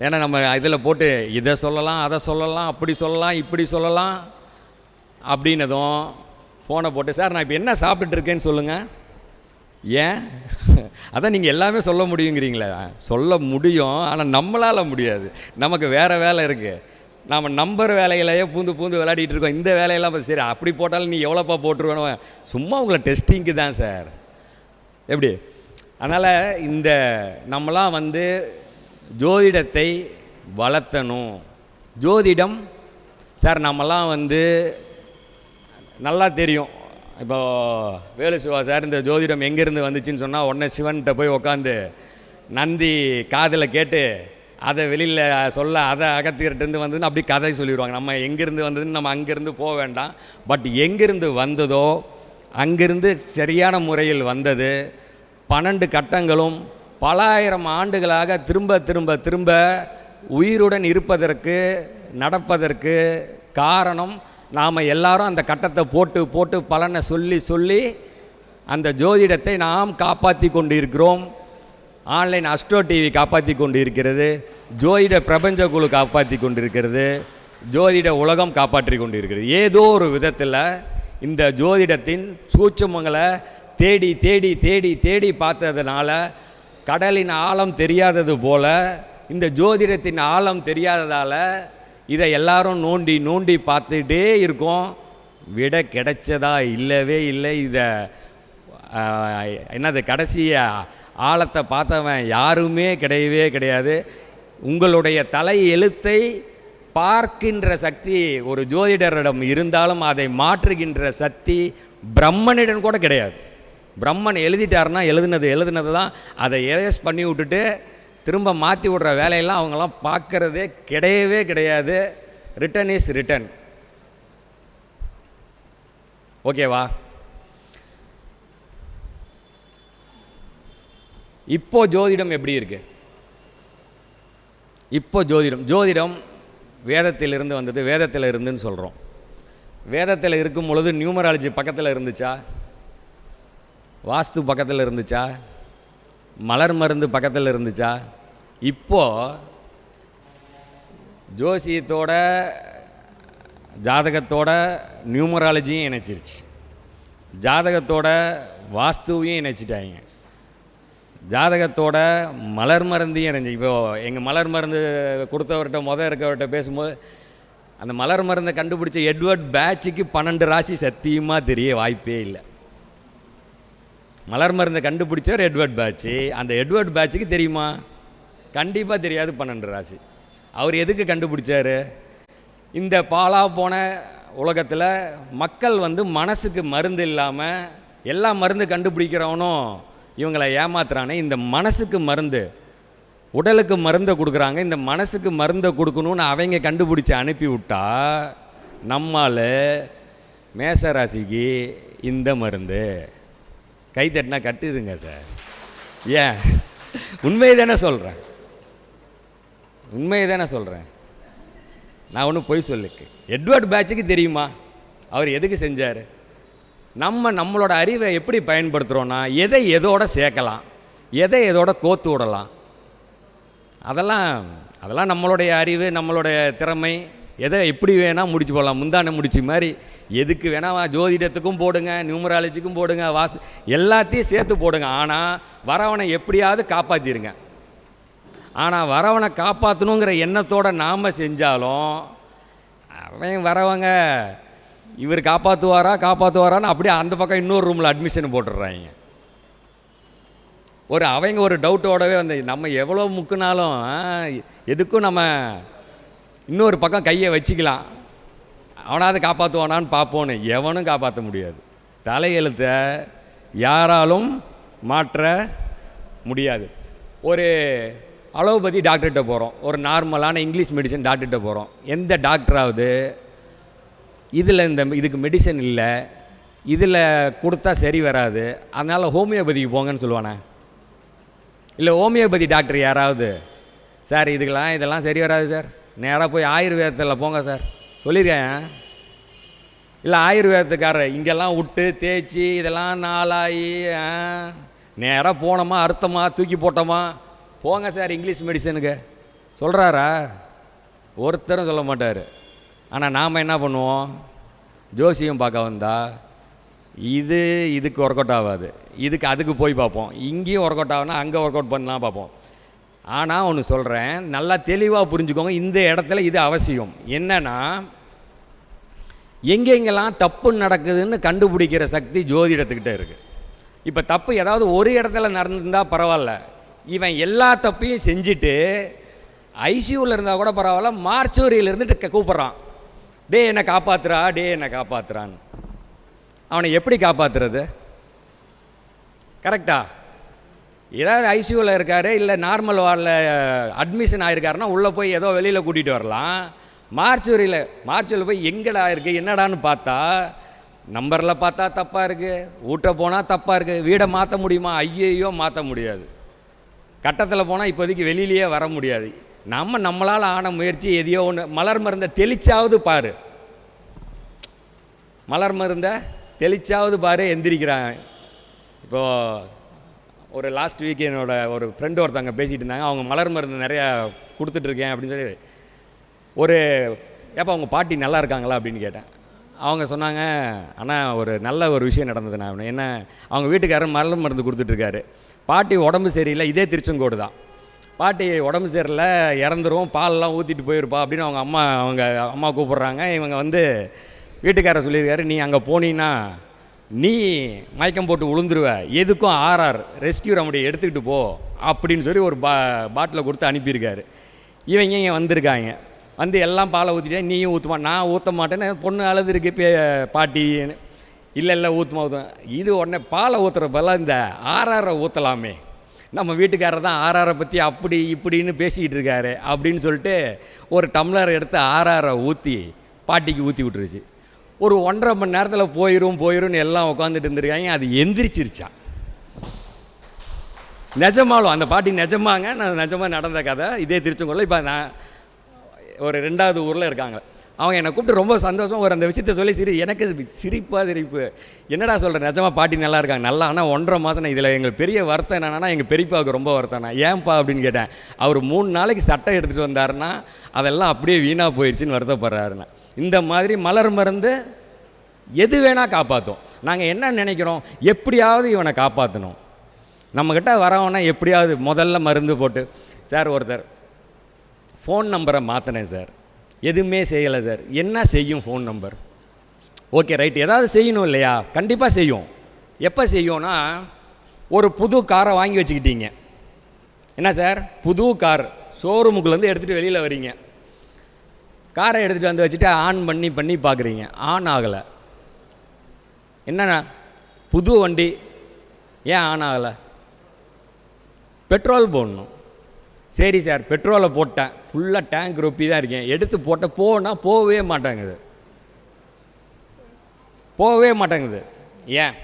ஏன்னா நம்ம இதில் போட்டு இதை சொல்லலாம், அதை சொல்லலாம், அப்படி சொல்லலாம், இப்படி சொல்லலாம். அப்படின்னதும் ஃபோனை போட்டு, சார் நான் இப்போ என்ன சாப்பிட்டுட்ருக்கேன்னு சொல்லுங்கள். ஏன் அதான் நீங்கள் எல்லாமே சொல்ல முடியுங்கிறீங்களே. சொல்ல முடியும், ஆனால் நம்மளால் முடியாது. நமக்கு வேறு வேலை இருக்குது. நாம் நம்பர் வேலைகளையே பூந்து விளையாடிட்டு இருக்கோம். இந்த வேலையெல்லாம் சரி அப்படி போட்டாலும் நீ எவ்வளோப்பா போட்டுருவேணும், சும்மா உங்களை டெஸ்டிங்க்கு தான் சார். எப்படி? அதனால் இந்த நம்மளாம் வந்து ஜோதிடத்தை வளர்த்தணும். ஜோதிடம் சார் நம்மலாம் வந்து நல்லா தெரியும். இப்போ வேலு சிவா சார் இந்த ஜோதிடம் எங்கேருந்து வந்துச்சுன்னு சொன்னால் உடனே சிவன்கிட்ட போய் உக்காந்து நந்தி காதில் கேட்டு அதை வெளியில் சொல்ல, அதை அகத்தியர்கிட்டருந்து வந்ததுன்னு அப்படி கதை சொல்லிடுவாங்க. நம்ம எங்கேருந்து வந்ததுன்னு நம்ம அங்கேருந்து போக வேண்டாம். பட் எங்கேருந்து வந்ததோ அங்கிருந்து சரியான முறையில் வந்தது. 12 கட்டங்களும் பல ஆயிரம் ஆண்டுகளாக திரும்ப திரும்ப திரும்ப உயிருடன் இருப்பதற்கு நடப்பதற்கு காரணம் நாம் எல்லாரும் அந்த கட்டத்தை போட்டு போட்டு பலனை சொல்லி சொல்லி அந்த ஜோதிடத்தை நாம் காப்பாற்றி கொண்டு இருக்கிறோம். ஆன்லைன் அஸ்ட்ரோ டிவி காப்பாற்றி கொண்டு இருக்கிறது. ஜோதிட பிரபஞ்ச குழு காப்பாற்றி கொண்டு இருக்கிறது. ஜோதிட உலகம் காப்பாற்றி கொண்டு இருக்கிறது. ஏதோ ஒரு விதத்தில் இந்த ஜோதிடத்தின் சூட்சுமங்களை தேடி தேடி தேடி தேடி பார்த்ததுனால கடலின் ஆழம் தெரியாதது போல் இந்த ஜோதிடத்தின் ஆழம் தெரியாததால் இதை எல்லாரும் நோண்டி நோண்டி பார்த்துட்டே இருக்கோம். விட கிடைச்சதா இல்லவே இல்லை. இதை என்னது கடைசிய ஆழத்தை பார்த்தவன் யாருமே கிடையவே கிடையாது. உங்களுடைய தலை எழுத்தை பார்க்கின்ற சக்தி ஒரு ஜோதிடரிடம் இருந்தாலும் அதை மாற்றுகின்ற சக்தி பிரம்மனிடம் கூட கிடையாது. பிரம்மன் எழுதிட்டாருன்னா எழுதுனது தான் அதை எரேஸ் பண்ணி விட்டுட்டு திரும்ப மாற்றி விடுற வேலையெல்லாம் அவங்களாம் பார்க்குறதே கிடையவே கிடையாது. Return is return. ஓகேவா? இப்போ ஜோதிடம் எப்படி இருக்கு? இப்போ ஜோதிடம் வேதத்திலிருந்து வந்தது. வேதத்தில் இருந்துன்னு சொல்கிறோம். வேதத்தில் இருக்கும் பொழுது நியூமராலஜி பக்கத்தில் இருந்துச்சா? வாஸ்து பக்கத்தில் இருந்துச்சா? மலர் மருந்து பக்கத்தில் இருந்துச்சா? இப்போது ஜோசியத்தோட ஜாதகத்தோட நியூமராலஜியும் இணைச்சிருச்சு. ஜாதகத்தோட வாஸ்துவையும் இணைச்சிட்டாங்க. ஜாதகத்தோட மலர் மருந்தையும் இணைஞ்சி. இப்போது எங்கள் மலர் மருந்து கொடுத்தவர்கிட்ட இருக்கவர்கிட்ட பேசும்போது அந்த மலர் மருந்தை கண்டுபிடிச்ச எட்வர்ட் பேட்சுக்கு 12 ராசி சத்தியமாக தெரிய வாய்ப்பே இல்லை. மலர் மருந்தை கண்டுபிடிச்சவர் எட்வர்ட் பேட்சு. அந்த எட்வர்ட் பேட்சுக்கு தெரியுமா? கண்டிப்பாக தெரியாது. 12 ராசி. அவர் எதுக்கு கண்டுபிடிச்சார்? இந்த பாலா போன உலகத்தில் மக்கள் வந்து மனசுக்கு மருந்து இல்லாமல் எல்லா மருந்து கண்டுபிடிக்கிறவனும் இவங்களை ஏமாத்துறானே. இந்த மனசுக்கு மருந்து, உடலுக்கு மருந்தை கொடுக்குறாங்க, இந்த மனசுக்கு மருந்தை கொடுக்கணும்னு அவங்க கண்டுபிடிச்சி அனுப்பி விட்டா நம்மால் மேசராசிக்கு இந்த மருந்து கை தட்டினா கட்டுதுங்க சார். ஏன்? உண்மையை தானே சொல்கிறேன். உண்மையை தானே சொல்கிறேன். நான் ஒன்றும் பொய் சொல்லிக்கு. எட்வர்ட் பேட்சுக்கு தெரியுமா அவர் எதுக்கு செஞ்சார்? நம்மளோட அறிவை எப்படி பயன்படுத்துகிறோன்னா எதை எதோட சேர்க்கலாம், எதை எதோட கோத்து விடலாம், அதெல்லாம் நம்மளுடைய அறிவு, நம்மளுடைய திறமை. எதை எப்படி வேணால் முடிச்சு போடலாம். முந்தானை முடிச்சு மாதிரி எதுக்கு வேணால் ஜோதிடத்துக்கும் போடுங்க, நியூமராலஜிக்கும் போடுங்க, எல்லாத்தையும் சேர்த்து போடுங்க. ஆனால் வரவனை எப்படியாவது காப்பாற்றிடுங்க. ஆனால் வரவனை காப்பாற்றணுங்கிற எண்ணத்தோடு நாம் செஞ்சாலும் அவன் வரவங்க இவர் காப்பாற்றுவாரான்னு அப்படியே அந்த பக்கம் இன்னொரு ரூமில் அட்மிஷன் போட்டுடுறாங்க. அவங்க ஒரு டவுட்டோடவே வந்து நம்ம எவ்வளோ முக்குனாலும் எதுக்கும் நம்ம இன்னொரு பக்கம் கையை வச்சுக்கலாம், அவனாவது காப்பாற்றுவானான்னு பார்ப்போன்னு. எவனும் காப்பாற்ற முடியாது. தலையெழுத்தை யாராலும் மாற்ற முடியாது. ஒரு அலோபதி டாக்டர்கிட்ட போகிறோம், ஒரு நார்மலான இங்கிலீஷ் மெடிசன் டாக்டர்கிட்ட போகிறோம். எந்த டாக்டராவது இதில் இதுக்கு மெடிசன் இல்லை, இதில் கொடுத்தா சரி வராது, அதனால் ஹோமியோபதிக்கு போங்கன்னு சொல்லுவானே? இல்லை ஹோமியோபதி டாக்டர் யாராவது சார் இதெல்லாம் சரி வராது சார், நேராக போய் ஆயுர்வேதத்தில் போங்க சார் சொல்லியிருக்கேன். இல்லை ஆயுர்வேதத்துக்காரர் இங்கெல்லாம் விட்டு தேய்ச்சி இதெல்லாம் நாளாகி நேராக போனோமா அறுத்தமா தூக்கி போட்டோமா போங்க சார் இங்கிலீஷ் மெடிசனுக்கு சொல்கிறாரா? ஒருத்தரும் சொல்ல மாட்டார். ஆனால் நாம் என்ன பண்ணுவோம்? ஜோசியம் பார்க்க வந்தா இதுக்கு ஒர்க் அவுட் ஆகாது, அதுக்கு போய் பார்ப்போம். இங்கேயும் ஒர்க் அவுட் ஆகுனா அங்கே ஒர்க் அவுட் பண்ணலாம் பார்ப்போம். ஆனால் ஒன்று சொல்கிறேன், நல்லா தெளிவாக புரிஞ்சுக்கோங்க. இந்த இடத்துல இது அவசியம். என்னென்னா, எங்கெங்கெல்லாம் தப்பு நடக்குதுன்னு கண்டுபிடிக்கிற சக்தி ஜோதிடத்துக்கிட்ட இருக்குது. இப்போ தப்பு ஏதாவது ஒரு இடத்துல நடந்திருந்தால் பரவாயில்ல, இவன் எல்லா தப்பையும் செஞ்சுட்டு ஐசியூவில் இருந்தால் கூட பரவாயில்ல, மார்ச்சூரியில் இருந்துட்டு கூப்பிட்றான், டே என்னை காப்பாற்றுறா, டே என்னை காப்பாற்றுறான்னு. அவனை எப்படி காப்பாற்றுறது? கரெக்டா? ஏதாவது ஐசியூவில் இருக்கார், இல்லை நார்மல் வார்டில் அட்மிஷன் ஆகிருக்காருன்னா உள்ளே போய் ஏதோ வெளியில் கூட்டிகிட்டு வரலாம். மார்ச்சூரியில் போய் எங்கடா இருக்குது என்னடான்னு பார்த்தா நம்பரில் பார்த்தா தப்பாக இருக்குது, வீட்டை போனால் தப்பாக இருக்குது. வீடை மாற்ற முடியுமா? ஐயையோ மாற்ற முடியாது. கட்டத்தில் போனால் இப்போதைக்கு வெளியிலேயே வர முடியாது. நம்மளால் ஆன முயற்சி எதையோ ஒன்று. மலர் மருந்தை தெளிச்சாவது பாரு, மலர் மருந்தை தெளிச்சாவது பாரு, எந்திரிக்கிறாங்க. இப்போது ஒரு லாஸ்ட் வீக் என்னோட ஒரு ஃப்ரெண்டு ஒருத்தவங்க பேசிகிட்டு இருந்தாங்க. அவங்க மலர் மருந்து நிறையா கொடுத்துட்ருக்கேன் அப்படின்னு சொல்லி ஏப்பா அவங்க பாட்டி நல்லா இருக்காங்களா அப்படின்னு கேட்டேன். அவங்க சொன்னாங்க, ஆனால் ஒரு நல்ல ஒரு விஷயம் நடந்தது. நான் என்ன, அவங்க வீட்டுக்காரர் மலர் மருந்து கொடுத்துட்ருக்காரு. பாட்டி உடம்பு சரியில்லை, இதே திருச்செங்கோடு தான். பாட்டி உடம்பு சரியில்லை, இறந்துரும், பாலெலாம் ஊற்றிட்டு போயிருப்பா அப்படின்னு அவங்க அம்மா கூப்பிட்றாங்க. இவங்க வீட்டுக்காரர் சொல்லியிருக்காரு, நீ அங்கே போனீன்னா நீ மயக்கம் போட்டு விழுந்துருவ, எதுக்கும் ஆர்ஆர் ரெஸ்கியூ ரெமடி எடுத்துக்கிட்டு போ அப்படின்னு சொல்லி ஒரு பாட்டிலை கொடுத்து அனுப்பியிருக்காரு. இவங்க இங்கே வந்திருக்காங்க, எல்லாம் பாலை ஊற்றிட்டேன், நீயும் ஊற்றுமா? நான் ஊற்ற மாட்டேன்னு பொண்ணு அழுது இருக்கு பாட்டின்னு. இல்லை ஊற்றுமா. இது உடனே பாலை ஊற்றுற பதிலாக இந்த ஆர்ஆரை ஊற்றலாமே, நம்ம வீட்டுக்காரர் தான் ஆர்ஆரை பற்றி அப்படி இப்படின்னு பேசிக்கிட்டு இருக்காரு அப்படின்னு சொல்லிட்டு ஒரு டம்ளர் எடுத்து ஆர்ஆரை ஊற்றி பாட்டிக்கு ஊற்றி விட்டுருச்சு. ஒரு 1.5 மணி நேரத்தில் போயிடும்னு எல்லாம் உட்காந்துட்டு இருந்திருக்காங்க. அது எந்திரிச்சிருச்சான். நிஜமாலும் அந்த பாட்டி நிஜமாங்க, நான் நிஜமாக நடந்த கதை. இதே திருச்செங்கோடில் இப்போ நான் ஒரு 2வது ஊரில் இருக்காங்க. அவங்க என்னை கூப்பிட்டு ரொம்ப சந்தோஷம் அந்த விஷயத்த சொல்லி எனக்கு சிரிப்பு. என்னடா சொல்கிறேன், நிஜமாக பாட்டி நல்லா இருக்காங்க. நல்லா, ஆனால் 1.5 மாதம். இதில் எங்களுக்கு பெரிய வருத்தம் என்னென்னா, எங்கள் பெரியப்பாவுக்கு ரொம்ப வருத்தம்னா. ஏன்பா அப்படின்னு கேட்டேன். அவர் 3 நாளைக்கு சட்டை எடுத்துகிட்டு வந்தாருன்னா அதெல்லாம் அப்படியே வீணாக போயிடுச்சுன்னு வருத்தப்படுறாருன்னா. இந்த மாதிரி மலர் மருந்து எது வேணால் காப்பாற்றும். நாங்கள் என்ன நினைக்கிறோம், எப்படியாவது இவனை காப்பாற்றணும். நம்மக்கிட்ட வரவனா எப்படியாவது முதல்ல மருந்து போட்டு, சார் ஒருத்தர் ஃபோன் நம்பரை மாற்றினேன் சார், எதுவுமே செய்யலை சார். என்ன செய்யும் ஃபோன் நம்பர்? ஓகே ரைட், ஏதாவது செய்யணும் இல்லையா? கண்டிப்பாக செய்யும். எப்போ செய்யும்னா, ஒரு புது காரை வாங்கி வச்சுக்கிட்டீங்க. என்ன சார், புது கார் ஷோரூமுக்குள்ளேருந்து எடுத்துகிட்டு வெளியில் வரீங்க. காரை எடுத்துகிட்டு வந்து வச்சுட்டு ஆன் பண்ணி பார்க்குறீங்க, ஆன் ஆகலை. என்னண்ணா புது வண்டி ஏன் ஆன் ஆகலை? பெட்ரோல் போடணும். சரி சார், பெட்ரோலை போட்டேன், ஃபுல்லாக டேங்க் ரொப்பி தான் இருக்கேன், எடுத்து போட்டேன், போகவே மாட்டேங்குது. ஏன்?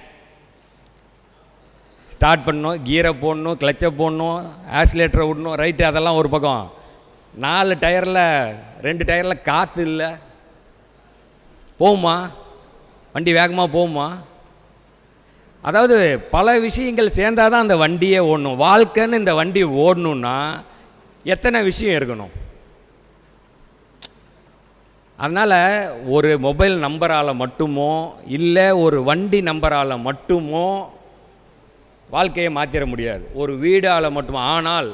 ஸ்டார்ட் பண்ணணும், கீரை போடணும், கிளச்சை போடணும், ஆக்சிலேட்டரை விடணும், ரைட்டு, அதெல்லாம் ஒரு பக்கம். 4 டயரில் 2 டயரில் காற்று இல்லை. போகுமா வண்டி? வேகமாக போகுமா? அதாவது பல விஷயங்கள் சேர்ந்தால் தான் அந்த வண்டியே ஓடணும். வாழ்க்கைன்னு இந்த வண்டி ஓடணுன்னா எத்தனை விஷயம் இருக்கணும். அதனால் ஒரு மொபைல் நம்பரால் மட்டுமோ இல்லை ஒரு வண்டி நம்பரால் மட்டுமோ வாழ்க்கையை மாற்றிட முடியாது, ஒரு வீடால் மட்டுமோ. ஆனால்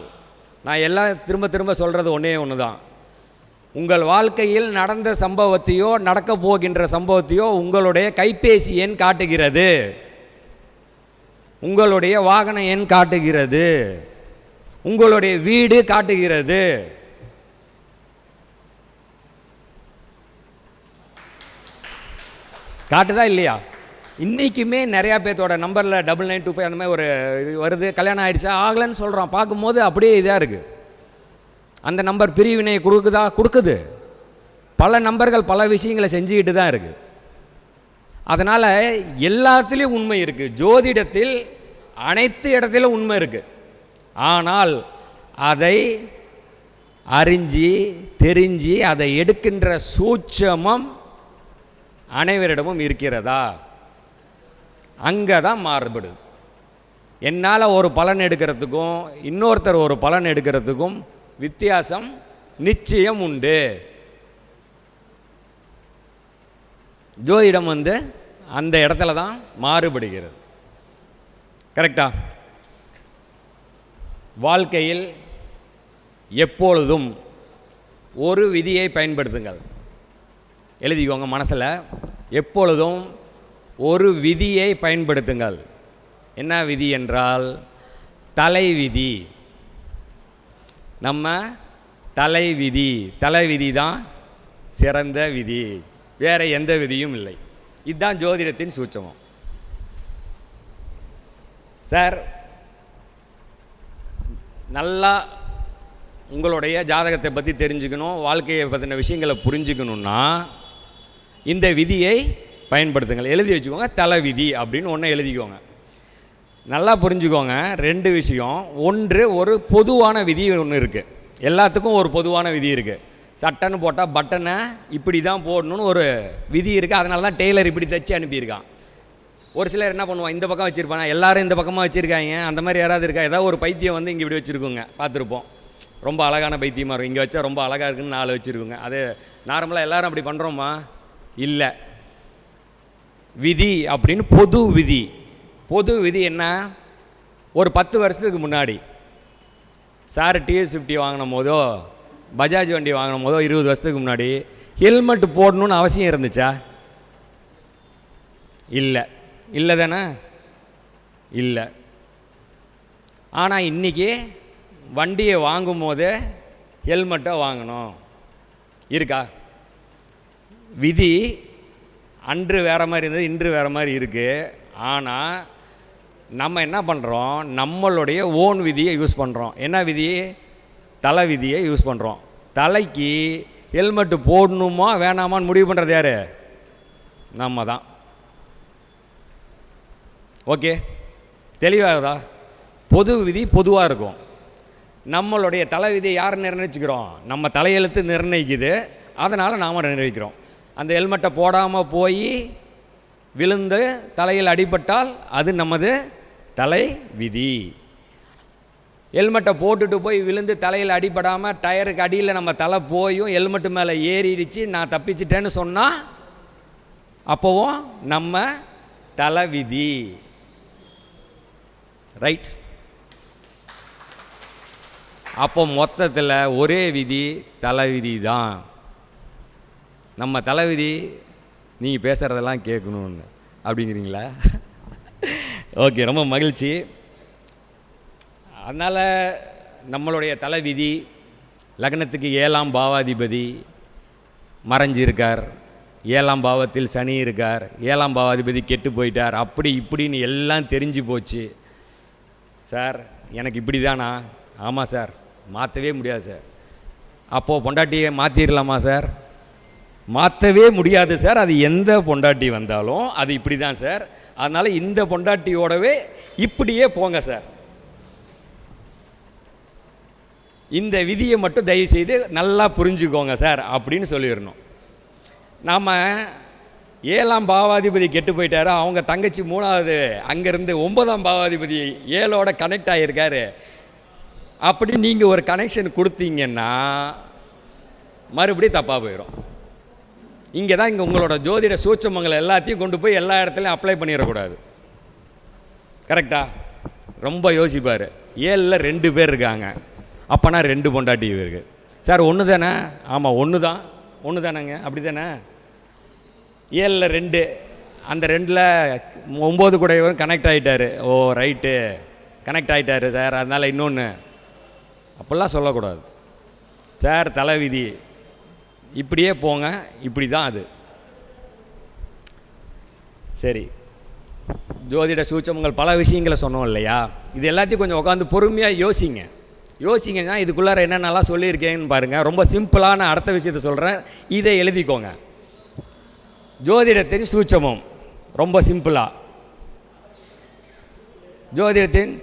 நான் எல்லாம் திரும்ப சொல்கிறது ஒன்று தான். உங்கள் வாழ்க்கையில் நடந்த சம்பவத்தையோ நடக்க போகின்ற சம்பவத்தையோ உங்களுடைய கைபேசி எண் காட்டுகிறது, உங்களுடைய வாகன எண் காட்டுகிறது, உங்களுடைய வீடு காட்டுகிறது. காட்டுதா இல்லையா? இன்றைக்குமே நிறையா பேர்த்தோட நம்பரில் 9925 அந்த மாதிரி ஒரு வருது, கல்யாணம் ஆகிடுச்சா ஆகலைன்னு சொல்கிறோம். பார்க்கும்போது அப்படியே இதாக இருக்குது. அந்த நம்பர் பிரிவினை கொடுக்குது. பல நம்பர்கள் பல விஷயங்களை செஞ்சுக்கிட்டு தான் இருக்குது. அதனால் எல்லாத்துலேயும் உண்மை இருக்குது. ஜோதிடத்தில் அனைத்து இடத்திலும் உண்மை இருக்குது. ஆனால் அதை அறிஞ்சு தெரிஞ்சு அதை எடுக்கின்ற சூட்சமம் அனைவரிடமும் இருக்கிறதா? அங்கே தான் மாறுபடுது. என்னால் ஒரு பலன் எடுக்கிறதுக்கும் இன்னொருத்தர் ஒரு பலன் எடுக்கிறதுக்கும் வித்தியாசம் நிச்சயம் உண்டு. ஜோதிடம் வந்து அந்த இடத்துல தான் மாறுபடுகிறது. கரெக்டா? வாழ்க்கையில் எப்பொழுதும் ஒரு விதியை பயன்படுத்துங்கள். எழுதிக்கோங்க மனசில். எப்பொழுதும் ஒரு விதியை பயன்படுத்துங்கள். என்ன விதி என்றால் தலைவிதி. நம்ம தலைவிதி, தலைவிதி தான் சிறந்த விதி, வேறு எந்த விதியும் இல்லை. இதுதான் ஜோதிடத்தின் சூட்சமம். சார், நல்லா உங்களுடைய ஜாதகத்தை பற்றி தெரிஞ்சுக்கணும், வாழ்க்கையை பற்றின விஷயங்களை புரிஞ்சுக்கணுன்னா இந்த விதியை பயன்படுத்துங்கள். எழுதி வச்சுக்கோங்க. தலைவிதி அப்படின்னு ஒன்று எழுதிக்கோங்க. நல்லா புரிஞ்சுக்கோங்க. ரெண்டு விஷயம். ஒன்று, ஒரு பொதுவான விதி ஒன்று இருக்குது. எல்லாத்துக்கும் ஒரு பொதுவான விதி இருக்குது. சட்டைன்னு போட்டால் பட்டனை இப்படி தான் போடணும்னு ஒரு விதி இருக்குது. அதனால தான் டெய்லர் இப்படி தைச்சி அனுப்பியிருக்கான். ஒரு சிலர் என்ன பண்ணுவான், இந்த பக்கம் வச்சுருப்பானா, எல்லோரும் இந்த பக்கமாக வச்சுருக்காங்க. அந்த மாதிரி யாராவது இருக்கா? ஏதாவது ஒரு பைத்தியம் வந்து இங்கே இப்படி வச்சுருக்கோங்க, பார்த்துருப்போம். ரொம்ப அழகான பைத்தியமாக இருக்கும். இங்கே வச்சா ரொம்ப அழகாக இருக்குன்னு 4 வச்சுருக்கோங்க. அது நார்மலாக எல்லோரும் அப்படி பண்ணுறோமா? இல்லை. விதி அப்படின்னு பொது விதி. பொது விதி என்ன? ஒரு 10 வருஷத்துக்கு முன்னாடி சார் டிஎஸ் 50 வாங்கின போதோ, பஜாஜ் வண்டி வாங்கின போதோ, 20 வருஷத்துக்கு முன்னாடி ஹெல்மெட் போடணுன்னு அவசியம் இருந்துச்சா? இல்லை. இல்லை தானே? இல்லை. ஆனால் இன்றைக்கி வண்டியை வாங்கும் போது ஹெல்மெட்டை வாங்கணும். இருக்கா? விதி அன்று வேறு மாதிரி இருந்தது, இன்று வேறு மாதிரி இருக்குது. ஆனால் நம்ம என்ன பண்ணுறோம், நம்மளுடைய ஓன் விதியை யூஸ் பண்ணுறோம். என்ன விதி? தலை விதியை யூஸ் பண்ணுறோம். தலைக்கு ஹெல்மெட்டு போடணுமா வேணாமான்னு முடிவு பண்ணுறது யார்? நம்ம தான். ஓகே, தெளிவாகுதா? பொது விதி பொதுவாக இருக்கும். நம்மளுடைய தலை விதியை யார் நிர்ணயிச்சுக்கிறோம்? நம்ம தலையெழுத்து நிர்ணயிக்குது. அதனால் நாம் நிர்ணயிக்கிறோம். அந்த ஹெல்மெட்டை போடாமல் போய் விழுந்து தலையில் அடிபட்டால் அது நமது தலை விதி. ஹெல்மெட்டை போட்டுட்டு போய் விழுந்து தலையில் அடிபடாமல் டயருக்கு அடியில் நம்ம தலை போயும் ஹெல்மெட்டு மேலே ஏறிடுச்சு, நான் தப்பிச்சிட்டேன்னு சொன்னால் அப்போவும் நம்ம தலை விதி. ரைட்? அப்போ மொத்தத்தில் ஒரே விதி தலைவிதி தான். நம்ம தலைவிதி நீங்கள் பேசுகிறதெல்லாம் கேட்கணுன்னு அப்படிங்கிறீங்களா? ஓகே, ரொம்ப மகிழ்ச்சி. அதனால் நம்மளுடைய தலைவிதி லக்னத்துக்கு 7ஆம் பாவாதிபதி மறைஞ்சிருக்கார். 7ஆம் பாவத்தில் சனி இருக்கார். 7ஆம் பாவாதிபதி கெட்டு போயிட்டார். அப்படி இப்படின்னு எல்லாம் தெரிஞ்சு போச்சு. சார் எனக்கு இப்படி தானா? ஆமாம் சார், மாற்றவே முடியாது சார். அப்போது பொண்டாட்டியை மாற்றிடலாமா சார்? மாற்றவே முடியாது சார். அது எந்த பொண்டாட்டி வந்தாலும் அது இப்படி தான் சார். அதனால் இந்த பொண்டாட்டியோடவே இப்படியே போங்க சார். இந்த விதியை மட்டும் தயவுசெய்து நல்லா புரிஞ்சுக்கோங்க சார் அப்படின்னு சொல்லிடணும். நாம் 7ஆம் பாவாதிபதி கெட்டு போயிட்டாரு, அவங்க தங்கச்சி 3வது அங்கேருந்து 9ஆம் பாவாதிபதி 7ஓட கனெக்ட் ஆகியிருக்காரு. அப்படி நீங்கள் ஒரு கனெக்ஷன் கொடுத்தீங்கன்னா மறுபடியும் தப்பாக போயிடும். இங்கே தான் இங்கே உங்களோட ஜோதிட சூட்சமங்களை எல்லாத்தையும் கொண்டு போய் எல்லா இடத்துலையும் அப்ளை பண்ணிடக்கூடாது. கரெக்டா? ரொம்ப யோசிப்பார். 7ல் 2 பேர் இருக்காங்க, அப்போனா 2 பொண்டாட்டி இருக்குது. சார் ஒன்று தானே? ஆமாம், ஒன்று தானேங்க. அப்படி தானே? 7ல் 2, அந்த 2ல் 9 கூட இவரும் கனெக்ட் ஆகிட்டார். ஓ ரைட்டு, கனெக்ட் ஆகிட்டாரு சார், அதனால் இன்னொன்று அப்படிலாம் சொல்லக்கூடாது சார். தலைவிதி இப்படியே போங்க, இப்படி தான் அது. சரி, ஜோதிட சூட்சமங்கள் பல விஷயங்களை சொன்னோம் இல்லையா? இது எல்லாத்தையும் கொஞ்சம் உட்காந்து பொறுமையாக யோசிங்கன்னா இதுக்குள்ளார என்னென்னலாம் சொல்லியிருக்கேன்னு பாருங்கள். ரொம்ப சிம்பிளான அடுத்த விஷயத்தை சொல்கிறேன், இதை எழுதிக்கோங்க. ஜோதிடத்தின் சூட்சமம் ரொம்ப சிம்பிளாக. ஜோதிடத்தின்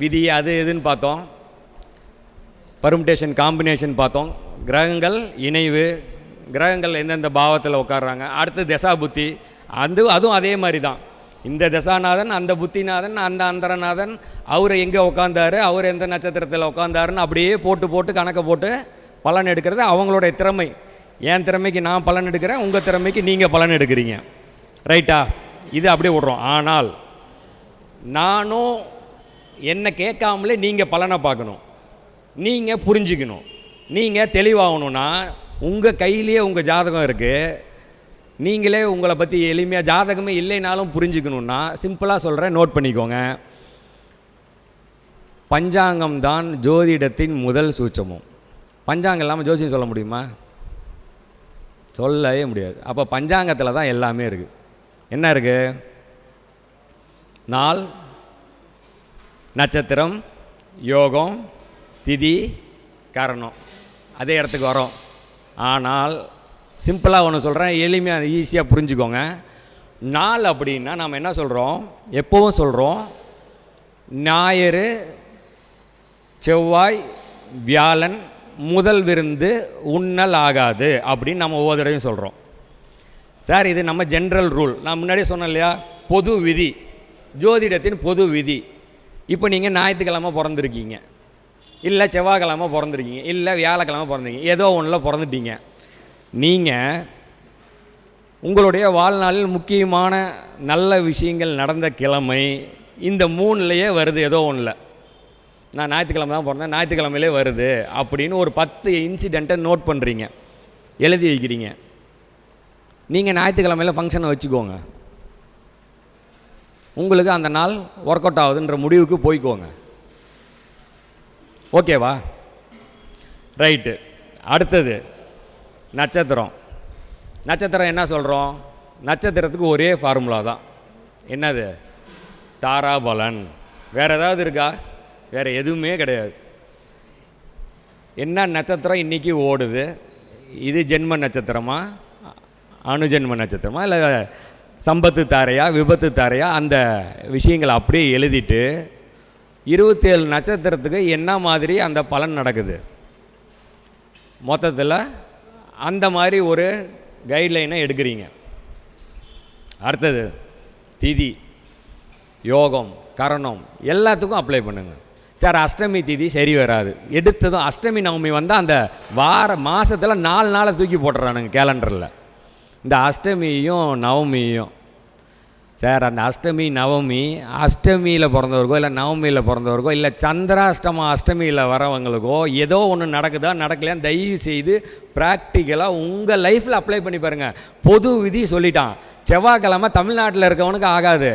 விதி அது எதுன்னு பார்த்தோம். பர்முடேஷன் காம்பினேஷன் பார்த்தோம். கிரகங்கள் இணைவு, கிரகங்கள் எந்தெந்த பாவத்தில் உட்காடுறாங்க. அடுத்து தசா புத்தி, அதுவும் அதே மாதிரி தான். இந்த தசாநாதன், அந்த புத்திநாதன், அந்த அந்தரநாதன், அவர் எங்கே உட்காந்தாரு, அவர் எந்த நட்சத்திரத்தில் உட்காந்தாருன்னு அப்படியே போட்டு கணக்கை போட்டு பலன் எடுக்கிறது அவங்களுடைய திறமை. என் திறமைக்கு நான் பலன் எடுக்கிறேன், உங்கள் திறமைக்கு நீங்கள் பலன் எடுக்கிறீங்க. ரைட்டா? இது அப்படியே விட்றோம். ஆனால் நானும் என்னை கேட்காமலே நீங்கள் பலனை பார்க்கணும், நீங்கள் புரிஞ்சுக்கணும், நீங்கள் தெளிவாகணும்னா உங்கள் கையிலேயே உங்கள் ஜாதகம் இருக்குது. நீங்களே உங்களை பற்றி எளிமையாக, ஜாதகமே இல்லைனாலும் புரிஞ்சுக்கணுன்னா சிம்பிளாக சொல்கிறேன், நோட் பண்ணிக்கோங்க. பஞ்சாங்கம் தான் ஜோதிடத்தின் முதல் சூட்சமும். பஞ்சாங்கம் இல்லாமல் ஜோசியம் சொல்ல முடியுமா? சொல்லவே முடியாது. அப்போ பஞ்சாங்கத்தில் தான் எல்லாமே இருக்குது. என்ன இருக்குது? நாள், நட்சத்திரம், யோகம், திதி, கரணம். அதே இடத்துக்கு வரோம். ஆனால் சிம்பிளாக ஒன்று சொல்கிறேன், எளிமையாக ஈஸியாக புரிஞ்சுக்கோங்க. நாள் அப்படின்னா நாம் என்ன சொல்கிறோம்? எப்போவும் சொல்கிறோம், ஞாயிறு, செவ்வாய், வியாழன் முதல் விருந்து உண்ணல் ஆகாது அப்படின்னு நம்ம ஒவ்வொரு தடவையும் சொல்கிறோம். சார் இது நம்ம ஜென்ரல் ரூல். நான் முன்னாடியே சொன்னேன் இல்லையா, பொது விதி, ஜோதிடத்தின் பொது விதி. இப்போ நீங்கள் ஞாயிற்றுக்கிழமை பிறந்திருக்கீங்க, இல்லை செவ்வாய்க்கிழமை பிறந்திருக்கீங்க, இல்லை வியாழக்கிழமை பிறந்திருக்கீங்க, ஏதோ ஒன்றில் பிறந்துட்டீங்க. நீங்கள் உங்களுடைய வாழ்நாளில் முக்கியமான நல்ல விஷயங்கள் நடந்த கிழமை இந்த 3லேயே வருது. ஏதோ ஒன்றில் நான் ஞாயிற்றுக்கிழமை தான் பிறந்தேன், ஞாயிற்றுக்கிழமையிலே வருது அப்படின்னு ஒரு 10 இன்சிடெண்ட்டை நோட் பண்ணுறீங்க, எழுதி வைக்கிறீங்க. நீங்கள் ஞாயிற்றுக்கிழமையில் ஃபங்க்ஷனை வச்சுக்கோங்க, உங்களுக்கு அந்த நாள் ஒர்க் அவுட் ஆகுதுன்ற முடிவுக்கு போய்க்கோங்க. ஓகேவா? ரைட்டு. அடுத்தது நட்சத்திரம். நட்சத்திரம் என்ன சொல்கிறோம்? நட்சத்திரத்துக்கு ஒரே ஃபார்முலா தான். என்னது? தாராபலன். வேறு ஏதாவது இருக்கா? வேறு எதுவுமே கிடையாது. என்ன நட்சத்திரம் இன்றைக்கி ஓடுது, இது ஜென்ம நட்சத்திரமா, அணுஜென்ம நட்சத்திரமா, இல்லை சம்பத்து தாரையா, விபத்து தாரையா, அந்த விஷயங்களை அப்படியே எழுதிட்டு 27 நட்சத்திரத்துக்கு என்ன மாதிரி அந்த பலன் நடக்குது, மொத்தத்தில் அந்த மாதிரி ஒரு கைட்லைனை எடுக்கிறீங்க. அடுத்தது திதி, யோகம், கரணம் எல்லாத்துக்கும் அப்ளை பண்ணுங்கள். சார் அஷ்டமி திதி சரி வராது, எடுத்ததும் அஷ்டமி நவமி வந்தால் அந்த மாதத்தில் 4 நாளை தூக்கி போட்டுறானுங்க கேலண்டரில். இந்த அஷ்டமியும் நவமியும் சார், அந்த அஷ்டமி நவமி, அஷ்டமியில் பிறந்தவருக்கோ இல்லை நவமியில் பிறந்தவருக்கோ இல்லை சந்திராஷ்டமம் அஷ்டமியில் வரவங்களுக்கோ ஏதோ ஒன்று நடக்குதா நடக்கலையான்னு தயவு செய்து ப்ராக்டிக்கலாக உங்கள் லைஃப்பில் அப்ளை பண்ணி பாருங்கள். பொது விதி சொல்லிட்டான். செவ்வாய்க்கிழமை தமிழ்நாட்டில் இருக்கவனுக்கு ஆகாது,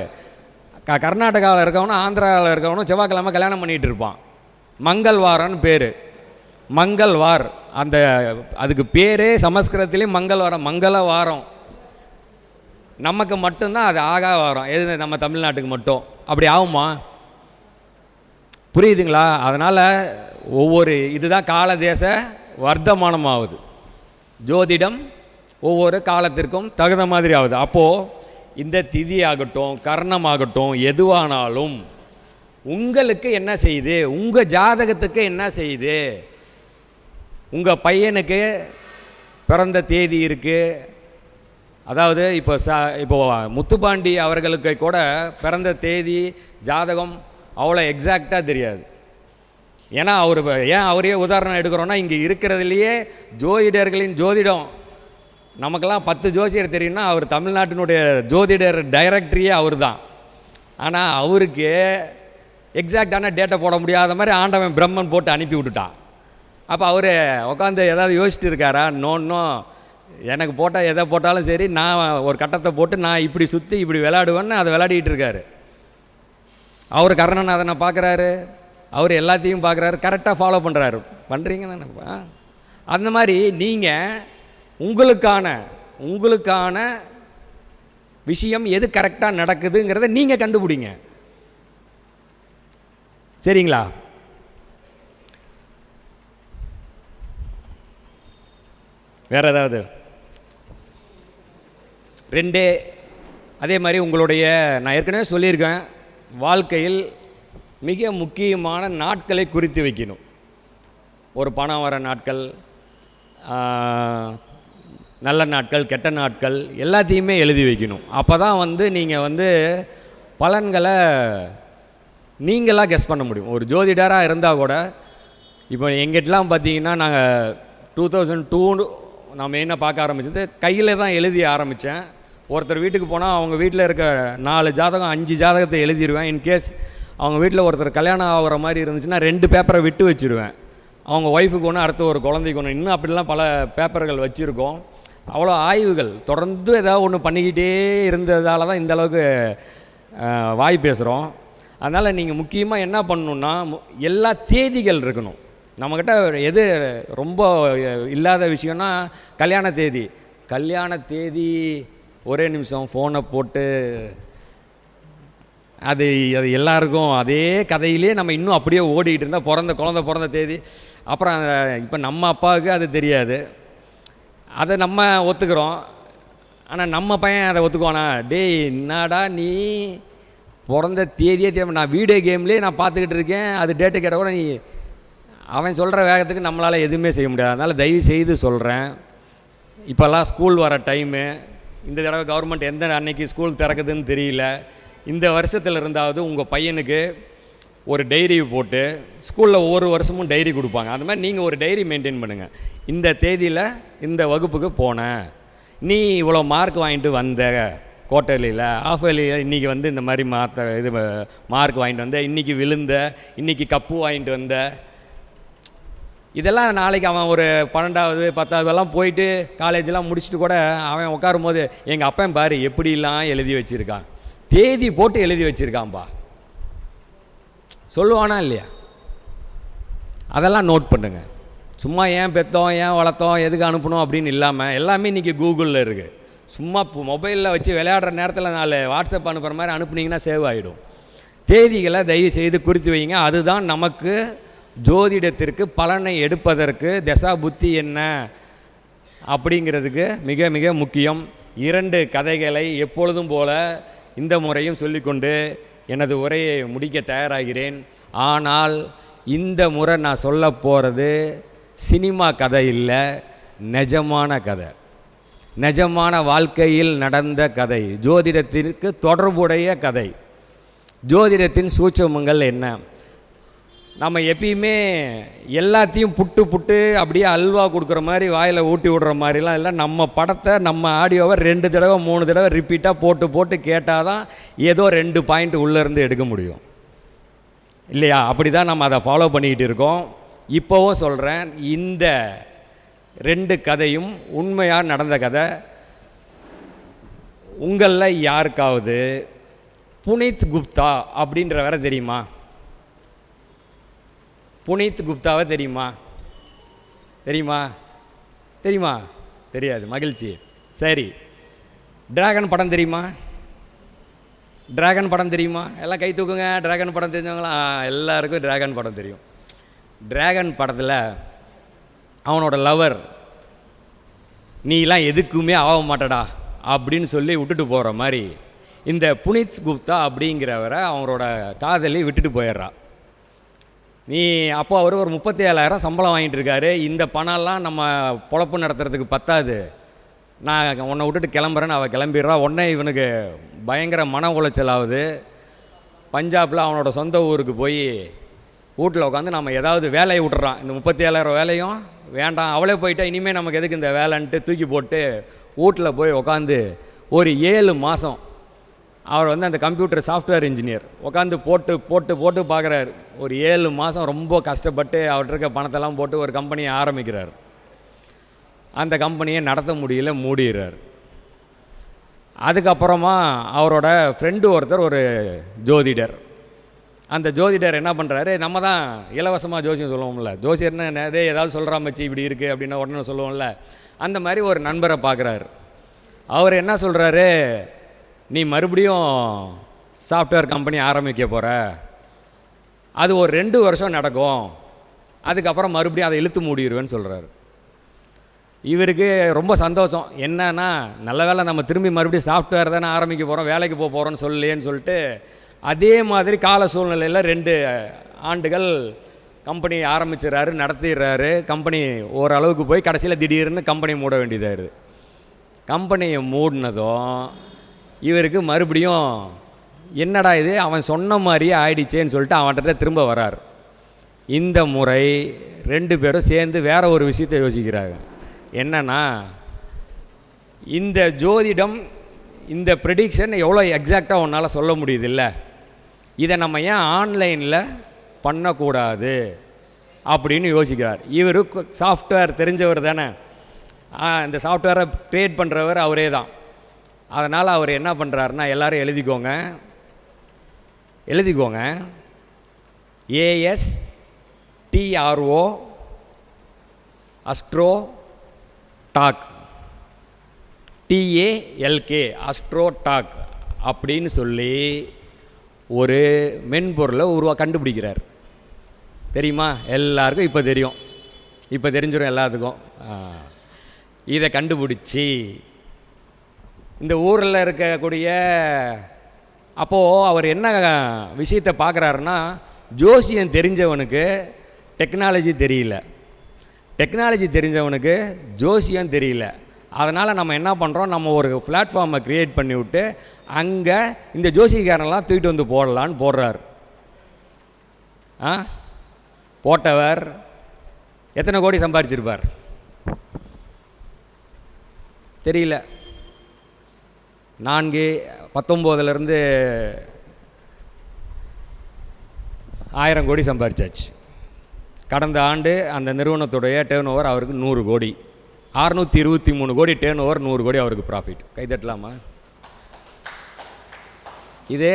கர்நாடகாவில் இருக்கவனும் ஆந்திராவில் இருக்கவனும் செவ்வாய்க்கிழமை கல்யாணம் பண்ணிகிட்டு இருப்பான். மங்கள்வாரன்னு பேர், மங்கள்வார். அந்த அதுக்கு பேரே சமஸ்கிருதத்துலேயும் மங்கள்வாரம், மங்கள வாரம். நமக்கு மட்டும்தான் அது ஆகா வாரம், எது நம்ம தமிழ்நாட்டுக்கு மட்டும். அப்படி ஆகுமா? புரியுதுங்களா? அதனால் ஒவ்வொரு இதுதான் கால தேச வர்த்தமானமாகுது. ஜோதிடம் ஒவ்வொரு காலத்திற்கும் தகுந்த மாதிரி ஆகுது. அப்போது இந்த திதி ஆகட்டும், கர்ணமாகட்டும், எதுவானாலும் உங்களுக்கு என்ன செய்யுது, உங்கள் ஜாதகத்துக்கு என்ன செய்யுது, உங்கள் பையனுக்கு பிறந்த தேதி இருக்குது. அதாவது இப்போ முத்துப்பாண்டி அவர்களுக்கு கூட பிறந்த தேதி ஜாதகம் அவ்வளோ எக்ஸாக்டாக தெரியாது. ஏன்னா அவரே உதாரணம் எடுக்கிறோன்னா, இங்கே இருக்கிறதுலையே ஜோதிடர்களின் ஜோதிடம் நமக்கெல்லாம் 10 ஜோசியர் தெரியும்னா அவர் தமிழ்நாட்டினுடைய ஜோதிடர் டைரக்டரியே அவர் தான். ஆனால் அவருக்கு எக்ஸாக்டான டேட்டை போட முடியாத மாதிரி ஆண்டவன் பிரம்மன் போட்டு அனுப்பி விட்டுட்டான். அப்போ அவர் உட்காந்து ஏதாவது யோசிச்சுட்டு இருக்காரா? நோன்னும் எனக்கு போட்டால் எதை போட்டாலும் சரி, நான் ஒரு கட்டத்தை போட்டு நான் இப்படி சுற்றி இப்படி விளையாடுவேன்னு அதை விளையாடிக்கிட்டு இருக்காரு. அவர் கர்ணநாதனை பார்க்குறாரு, அவர் எல்லாத்தையும் பார்க்குறாரு, கரெக்டாக ஃபாலோ பண்ணுறாரு. பண்ணுறீங்க தானேப்பா? அந்த மாதிரி நீங்கள் உங்களுக்கான விஷயம் எது கரெக்டாக நடக்குதுங்கிறத நீங்கள் கண்டுபிடிங்க. சரிங்களா? வேறு ஏதாவது? ரெண்டே அதே மாதிரி உங்களுடைய, நான் ஏற்கனவே சொல்லியிருக்கேன், வாழ்க்கையில் மிக முக்கியமான நாட்களை குறித்து வைக்கணும். ஒரு பணம் வர நாட்கள், நல்ல நாட்கள், கெட்ட நாட்கள் எல்லாத்தையுமே எழுதி வைக்கணும். அப்போ தான் நீங்கள் பலன்களை நீங்களாக கெஸ் பண்ண முடியும். ஒரு ஜோதிடராக இருந்தால் கூட, இப்போ எங்கிட்டலாம் பார்த்தீங்கன்னா நாங்கள் 2002 நான் மெயினாக பார்க்க ஆரம்பித்தது கையில் தான் எழுதி ஆரம்பித்தேன். ஒருத்தர் வீட்டுக்கு போனால் அவங்க வீட்டில் இருக்க 4 ஜாதகம் 5 ஜாதகத்தை எழுதிடுவேன். இன்கேஸ் அவங்க வீட்டில் ஒருத்தர் கல்யாணம் ஆகிற மாதிரி இருந்துச்சுன்னா 2 பேப்பரை விட்டு வச்சுருவேன். அவங்க ஒய்ஃபுக்கு ஒன்று, அடுத்து ஒரு குழந்தைக்கு ஒன்று, இன்னும் அப்படிலாம் பல பேப்பர்கள் வச்சுருக்கோம். அவ்வளோ ஆய்வுகள் தொடர்ந்து ஏதாவது ஒன்று பண்ணிக்கிட்டே இருந்ததால தான் இந்த அளவுக்கு வாய் பேசுகிறோம். அதனால் நீங்கள் முக்கியமாக என்ன பண்ணணுன்னா, எல்லா தேதிகள் இருக்கணும் நம்மக்கிட்ட. எது ரொம்ப இல்லாத விஷயம்னா கல்யாண தேதி ஒரே நிமிஷம் ஃபோனை போட்டு அது எல்லாருக்கும் அதே கதையிலே நம்ம இன்னும் அப்படியே ஓடிக்கிட்டு இருந்தால் குழந்தை பிறந்த தேதி, அப்புறம் இப்போ நம்ம அப்பாவுக்கு அது தெரியாது, அதை நம்ம ஒத்துக்கிறோம். ஆனால் நம்ம பையன் அதை ஒத்துக்குவானா? டேய் என்னடா நீ பிறந்த தேதியே தேவை, நான் வீடியோ கேம்லேயே நான் பார்த்துக்கிட்டு இருக்கேன், அது டேட்டு கேட்டால் கூட நீ அவன் சொல்கிற வேகத்துக்கு நம்மளால் எதுவுமே செய்ய முடியாது. அதனால் தயவு செய்து சொல்கிறேன், இப்போல்லாம் ஸ்கூல் வர டைமு, இந்த தடவை கவர்மெண்ட் எந்த அன்னைக்கு ஸ்கூல் திறக்குதுன்னு தெரியல. இந்த வருஷத்தில் இருந்தாவது உங்கள் பையனுக்கு ஒரு டைரி போட்டு, ஸ்கூலில் ஒவ்வொரு வருஷமும் டைரி கொடுப்பாங்க, அது மாதிரி நீங்கள் ஒரு டைரி மெயின்டைன் பண்ணுங்கள். இந்த தேதியில் இந்த வகுப்புக்கு போனேன், நீ இவ்வளோ மார்க் வாங்கிட்டு வந்த, குவார்ட்டர்லியில் ஆஃப் இயர்லியில் இன்றைக்கி வந்து இந்த மாதிரி மார்க் வாங்கிட்டு வந்த, இன்றைக்கி விழுந்த, இன்றைக்கி கப்பு வாங்கிட்டு வந்த, இதெல்லாம் நாளைக்கு அவன் ஒரு 12வது 10வதுலாம் போயிட்டு காலேஜெலாம் முடிச்சுட்டு கூட அவன் உட்காரும் போது எங்கள் அப்பன் பாரு எப்படிலாம் எழுதி வச்சுருக்கான், தேதி போட்டு எழுதி வச்சுருக்கான்ப்பா சொல்லுவானா இல்லையா? அதெல்லாம் நோட் பண்ணுங்கள். சும்மா ஏன் பெற்றோம் ஏன் வளர்த்தோம் எதுக்கு அனுப்பணும் அப்படின்னு இல்லாமல் எல்லாமே இன்றைக்கி கூகுளில் இருக்குது. சும்மா மொபைலில் வச்சு விளையாடுற நேரத்தில் 4 வாட்ஸ்அப் அனுப்புகிற மாதிரி அனுப்புனீங்கன்னா சேவ் ஆகிடும். தேதிகளை தயவு செய்து குறித்து வைங்க. அதுதான் நமக்கு ஜோதிடத்திற்கு பலனை எடுப்பதற்கு தசா புத்தி என்ன அப்படிங்கிறதுக்கு மிக மிக முக்கியம். 2 கதைகளை எப்பொழுதும் போல இந்த முறையும் சொல்லிக்கொண்டு எனது உரையை முடிக்க தயாராகிறேன். ஆனால் இந்த முறை நான் சொல்ல போகிறது சினிமா கதை இல்லை, நிஜமான கதை, நிஜமான வாழ்க்கையில் நடந்த கதை, ஜோதிடத்திற்கு தொடர்புடைய கதை. ஜோதிடத்தின் சூட்சமங்கள் என்ன? நம்ம எப்பயுமே எல்லாத்தையும் புட்டு அப்படியே அல்வா கொடுக்குற மாதிரி வாயில் ஊட்டி விடுற மாதிரிலாம் இல்லை. நம்ம படத்தை நம்ம ஆடியோவை 2 தடவை 3 தடவை ரிப்பீட்டாக போட்டு கேட்டால் தான் ஏதோ 2 பாயிண்ட் உள்ளேருந்து எடுக்க முடியும் இல்லையா? அப்படி தான் நம்ம அதை ஃபாலோ பண்ணிக்கிட்டு இருக்கோம். இப்போவும் சொல்கிறேன், இந்த 2 கதையும் உண்மையாக நடந்த கதை. உங்களில் யாருக்காவது புனித் குப்தா அப்படின்றவரை தெரியுமா? புனித் குப்தாவை தெரியுமா? தெரியாது. மகிழ்ச்சி. சரி, டிராகன் படம் தெரியுமா? எல்லாம் கை தூக்குங்க. டிராகன் படம் தெரிஞ்சவங்களா? எல்லாருக்கும் டிராகன் படம் தெரியும். டிராகன் படத்தில் அவனோட லவர் நீலாம் எதுக்குமே ஆக மாட்டடா அப்படின்னு சொல்லி விட்டுட்டு போகிற மாதிரி இந்த புனித் குப்தா அப்படிங்கிறவரை அவங்களோட காதலி விட்டுட்டு போயிடுறா. நீ அப்போ அவர் ஒரு 37,000 சம்பளம் வாங்கிட்டு இருக்காரு. இந்த பணம்லாம் நம்ம பொழப்பு நடத்துறதுக்கு பத்தாது, நான் உன்னை விட்டுட்டு கிளம்புறேன்னு அவள் கிளம்பிடுறா. உடனே இவனுக்கு பயங்கர மன உளைச்சல் ஆகுது. பஞ்சாபில் அவனோட சொந்த ஊருக்கு போய் வீட்டில் உட்காந்து நம்ம ஏதாவது வேலையை விட்டுறான். இந்த 37,000 வேலையும் வேண்டாம், அவளே போயிட்டா இனிமேல் நமக்கு எதுக்கு இந்த வேலைன்ட்டு தூக்கி போட்டு வீட்டில் போய் உட்காந்து ஒரு 7 மாதம் அவர் வந்து அந்த கம்ப்யூட்டர் சாஃப்ட்வேர் இன்ஜினியர் உட்காந்து போட்டு பார்க்குறாரு. ஒரு 7 மாதம் ரொம்ப கஷ்டப்பட்டு அவர்கிட்ட இருக்க பணத்தெல்லாம் போட்டு ஒரு கம்பெனியை ஆரம்பிக்கிறார். அந்த கம்பெனியை நடத்த முடியல, மூடிடுறார். அதுக்கப்புறமா அவரோட ஃப்ரெண்டு ஒருத்தர் ஒரு ஜோதிடர். அந்த ஜோதிடர் என்ன பண்ணுறாரு, நம்ம தான் இலவசமாக ஜோசியம் சொல்லுவோம்ல, ஜோசியர்னா நிறைய ஏதாவது சொல்கிறா மச்சி இப்படி இருக்குது அப்படின்னா உடனே சொல்லுவோம்ல, அந்த மாதிரி ஒரு நண்பரை பார்க்குறாரு. அவர் என்ன சொல்கிறாரு, நீ மறுபடியும் சாஃப்ட்வேர் கம்பெனி ஆரம்பிக்க போகிற, அது ஒரு 2 வருஷம் நடக்கும், அதுக்கப்புறம் மறுபடியும் அதை இழுத்து மூடிடுவேன்னு சொல்கிறாரு. இவருக்கு ரொம்ப சந்தோஷம். என்னன்னா நல்ல வேலை நம்ம திரும்பி மறுபடியும் சாஃப்ட்வேர் தானே ஆரம்பிக்க போகிறோம், வேலைக்கு போகிறோன்னு சொல்லலேன்னு சொல்லிட்டு அதே மாதிரி கால சூழ்நிலையில் 2 ஆண்டுகள் கம்பெனி ஆரம்பிச்சிடறாரு, நடத்திடுறாரு. கம்பெனி ஓரளவுக்கு போய் கடைசியில் திடீர்னு கம்பெனி மூட வேண்டியதாகிடுது. கம்பெனியை மூடினதும் இவருக்கு மறுபடியும் என்னடா இது அவன் சொன்ன மாதிரியே ஆயிடுச்சேன்னு சொல்லிட்டு அவன்கிட்ட திரும்ப வரார். இந்த முறை 2 பேரும் சேர்ந்து வேறு ஒரு விஷயத்தை யோசிக்கிறாங்க. என்னன்னா, இந்த ஜோதிடம், இந்த ப்ரெடிக்ஷன் எவ்வளோ எக்ஸாக்டாக உன்னால் சொல்ல முடியுது இல்லை, இதை நம்ம ஏன் ஆன்லைனில் பண்ணக்கூடாது அப்படின்னு யோசிக்கிறார். இவர் சாஃப்ட்வேர் தெரிஞ்சவர் தானே, இந்த சாஃப்ட்வேரை க்ரியேட் பண்ணுறவர் அவரே தான். அதனால் அவர் என்ன பண்ணுறாருன்னா, எல்லோரும் எழுதிக்கோங்க ASTRO Astro Talk, TALK Astro Talk அப்படின்னு சொல்லி ஒரு மென்பொருளை கண்டுபிடிக்கிறார். தெரியுமா? எல்லாருக்கும் இப்போ தெரியும், இப்போ தெரிஞ்சிடும் எல்லாத்துக்கும். இதை கண்டுபிடிச்சி இந்த ஊரில் இருக்கக்கூடிய, அப்போது அவர் என்ன விஷயத்தை பார்க்குறாருன்னா, ஜோசியம் தெரிஞ்சவனுக்கு டெக்னாலஜி தெரியல, டெக்னாலஜி தெரிஞ்சவனுக்கு ஜோசியம் தெரியல. அதனால் நம்ம என்ன பண்ணுறோம், நம்ம ஒரு பிளாட்ஃபார்மை க்ரியேட் பண்ணி விட்டு அங்கே இந்த ஜோசிக்காரனெல்லாம் தூக்கிட்டு வந்து போடலான்னு போடுறார். போட்டவர் எத்தனை கோடி சம்பாரிச்சிருப்பார் தெரியல. 19 1000 கோடி சம்பாரிச்சாச்சு. கடந்த ஆண்டு அந்த நிறுவனத்துடைய டேர்ன் ஓவர் அவருக்கு 100 கோடி, 623 கோடி டேர்ன் ஓவர், 100 கோடி அவருக்கு ப்ராஃபிட். கைதட்டலாமா? இதே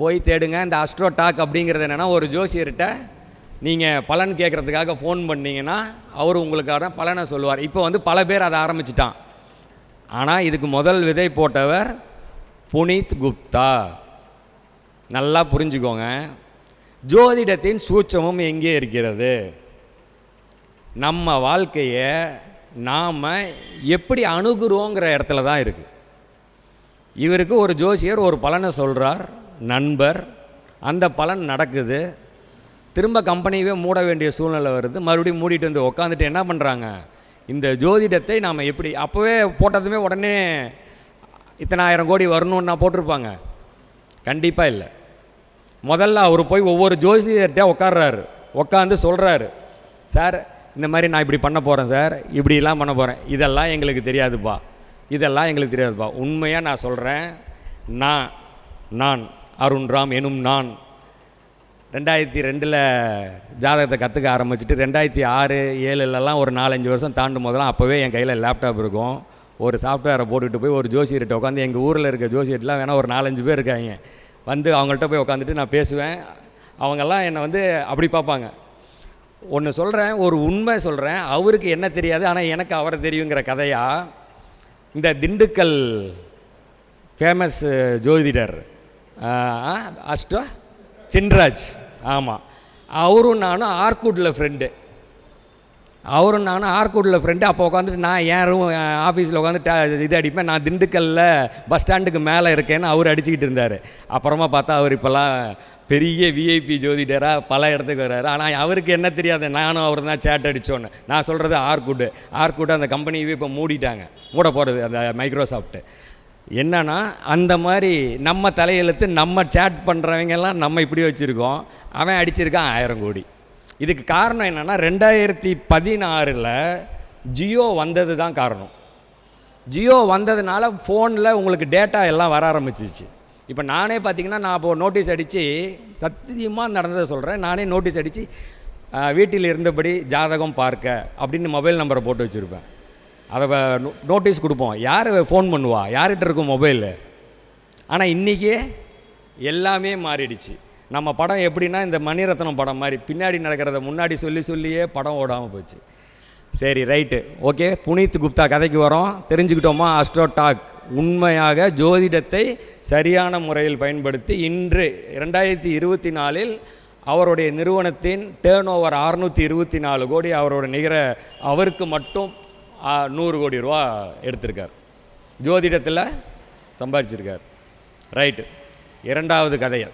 போய் தேடுங்க. இந்த அஸ்ட்ரோ டாக் அப்படிங்கிறது என்னென்னா, ஒரு ஜோசியர்கிட்ட நீங்கள் பலன் கேட்குறதுக்காக ஃபோன் பண்ணிங்கன்னா அவர் உங்களுக்கான பலனை சொல்லுவார். இப்போ பல பேர் அதை ஆரம்பிச்சிட்டான். ஆனால் இதுக்கு முதல் விதை போட்டவர் புனித் குப்தா. நல்லா புரிஞ்சுக்கோங்க, ஜோதிடத்தின் சூட்சமும் எங்கே இருக்கிறது, நம்ம வாழ்க்கையை நாம் எப்படி அணுகுறோங்கிற இடத்துல தான் இருக்குது. இவருக்கு ஒரு ஜோசியர் ஒரு பலனை சொல்கிறார், நண்பர், அந்த பலன் நடக்குது. திரும்ப கம்பெனியவே மூட வேண்டிய சூழ்நிலை வருது. மறுபடியும் மூடிட்டு வந்து உட்காந்துட்டு என்ன பண்ணுறாங்க, இந்த ஜோதிடத்தை நாம் எப்படி, அப்போவே போட்டதுமே உடனே இத்தனை 1000 கோடி வரணுன்னா போட்டிருப்பாங்க? கண்டிப்பாக இல்லை. முதல்ல அவர் போய் ஒவ்வொரு ஜோதிடர்கிட்ட உட்காந்து சொல்கிறாரு, சார் இந்த மாதிரி நான் இப்படி பண்ண போகிறேன் சார், இப்படிலாம் பண்ண போகிறேன், இதெல்லாம் எங்களுக்கு தெரியாதுப்பா, இதெல்லாம் எங்களுக்கு தெரியாதுப்பா. உண்மையாக நான் சொல்கிறேன், நான் அருண்ராம் எனும் நான் 2002 ஜாதகத்தை கற்றுக்க ஆரம்பிச்சுட்டு 2006, 2007 ஒரு 4-5 வருஷம் தாண்டும் போதெல்லாம் அப்போவே என் கையில் லேப்டாப் இருக்கும். ஒரு சாஃப்ட்வேரை போட்டுகிட்டு போய் ஒரு ஜோசியர்கிட்ட உட்காந்து, எங்கள் ஊரில் இருக்க ஜோசியர்லாம் வேணால் ஒரு 4-5 பேர் இருக்காங்க, அவங்கள்ட்ட போய் உட்காந்துட்டு நான் பேசுவேன். அவங்கெல்லாம் என்னை அப்படி பார்ப்பாங்க. ஒன்று சொல்கிறேன், ஒரு உண்மை சொல்கிறேன், அவருக்கு என்ன தெரியாது ஆனால் எனக்கு அவரை தெரியுங்கிற கதையாக, இந்த திண்டுக்கல் ஃபேமஸ் ஜோதிடர் அஸ்ட்ரோ சின்ராஜ், ஆமாம், அவரும் நானும் ஆர்கூட்டில் ஃப்ரெண்டு. அப்போ உட்காந்துட்டு நான் என் ஆஃபீஸில் உட்காந்து இது அடிப்பேன். நான் திண்டுக்கல்லில் பஸ் ஸ்டாண்டுக்கு மேலே இருக்கேன்னு அவர் அடிச்சுக்கிட்டு இருந்தார். அப்புறமா பார்த்தா அவர் இப்போல்லாம் பெரிய விஐபி ஜோதிடராக பல இடத்துக்கு வர்றாரு. ஆனால் அவருக்கு என்ன தெரியாது, நானும் அவர் தான் சேட் அடித்தோன்னு. நான் சொல்கிறது ஆர்கூட் அந்த கம்பெனியவே இப்போ மூட போகிறது அந்த மைக்ரோசாஃப்ட்டு. என்னன்னா, அந்த மாதிரி நம்ம தலையெழுத்து, நம்ம சேட் பண்ணுறவங்கெல்லாம் நம்ம இப்படி வச்சுருக்கோம். அவன் அடிச்சிருக்கான் 1000 கோடி. இதுக்கு காரணம் என்னென்னா, 2016 ஜியோ வந்தது தான் காரணம். ஜியோ வந்ததுனால ஃபோனில் உங்களுக்கு டேட்டா எல்லாம் வர ஆரம்பிச்சிச்சு. இப்போ நானே பார்த்திங்கன்னா, நான் இப்போது நோட்டீஸ் அடித்து, சத்தியமாக நடந்ததை சொல்கிறேன், நானே நோட்டீஸ் அடித்து வீட்டில் இருந்தபடி ஜாதகம் பார்க்க அப்படின்னு மொபைல் நம்பரை போட்டு வச்சுருப்பேன். அதை நோட்டீஸ் கொடுப்போம். யார் ஃபோன் பண்ணுவா, யார்கிட்ட இருக்கும் மொபைலு? ஆனால் இன்றைக்கி எல்லாமே மாறிடுச்சு. நம்ம படம் எப்படின்னா, இந்த மணிரத்னம் படம் மாதிரி பின்னாடி நடக்கிறத முன்னாடி சொல்லியே படம் ஓடாமல் போச்சு. சரி, ரைட்டு, ஓகே. புனித் குப்தா கதைக்கு வரோம். தெரிஞ்சுக்கிட்டோமா? அஸ்ட்ரோ டாக் உண்மையாக ஜோதிடத்தை சரியான முறையில் பயன்படுத்தி இன்று 2024 அவருடைய நிறுவனத்தின் டேர்ன் ஓவர் 624 கோடி, அவரோட நிகர அவருக்கு மட்டும் 100 கோடி ரூபா எடுத்திருக்கார், ஜோதிடத்தில் சம்பாதிச்சிருக்கார். ரைட்டு. இரண்டாவது கதையை,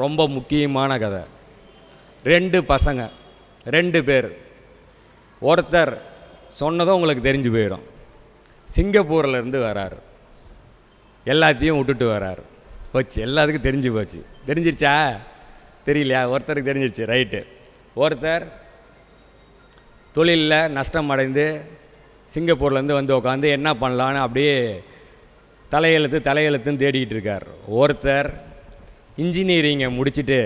ரொம்ப முக்கியமான கதை. 2 பசங்க, 2 பேர். ஒருத்தர் சொன்னதும் உங்களுக்கு தெரிஞ்சு போயிடும். சிங்கப்பூர்லேருந்து வராரு, எல்லாத்தையும் விட்டுட்டு வராரு. போச்சு, எல்லாத்துக்கும் தெரிஞ்சு போச்சு. தெரிஞ்சிருச்சா? தெரியலையா? ஒருத்தருக்கு தெரிஞ்சிருச்சு. ரைட்டு. ஒருத்தர் தொழிலில் நஷ்டம் அடைந்து சிங்கப்பூர்லேருந்து வந்து உட்காந்து என்ன பண்ணலான்னு அப்படியே தலையெழுத்துன்னு தேடிக்கிட்டு இருக்கார். ஒருத்தர் இன்ஜினியரிங்கை முடிச்சுட்டு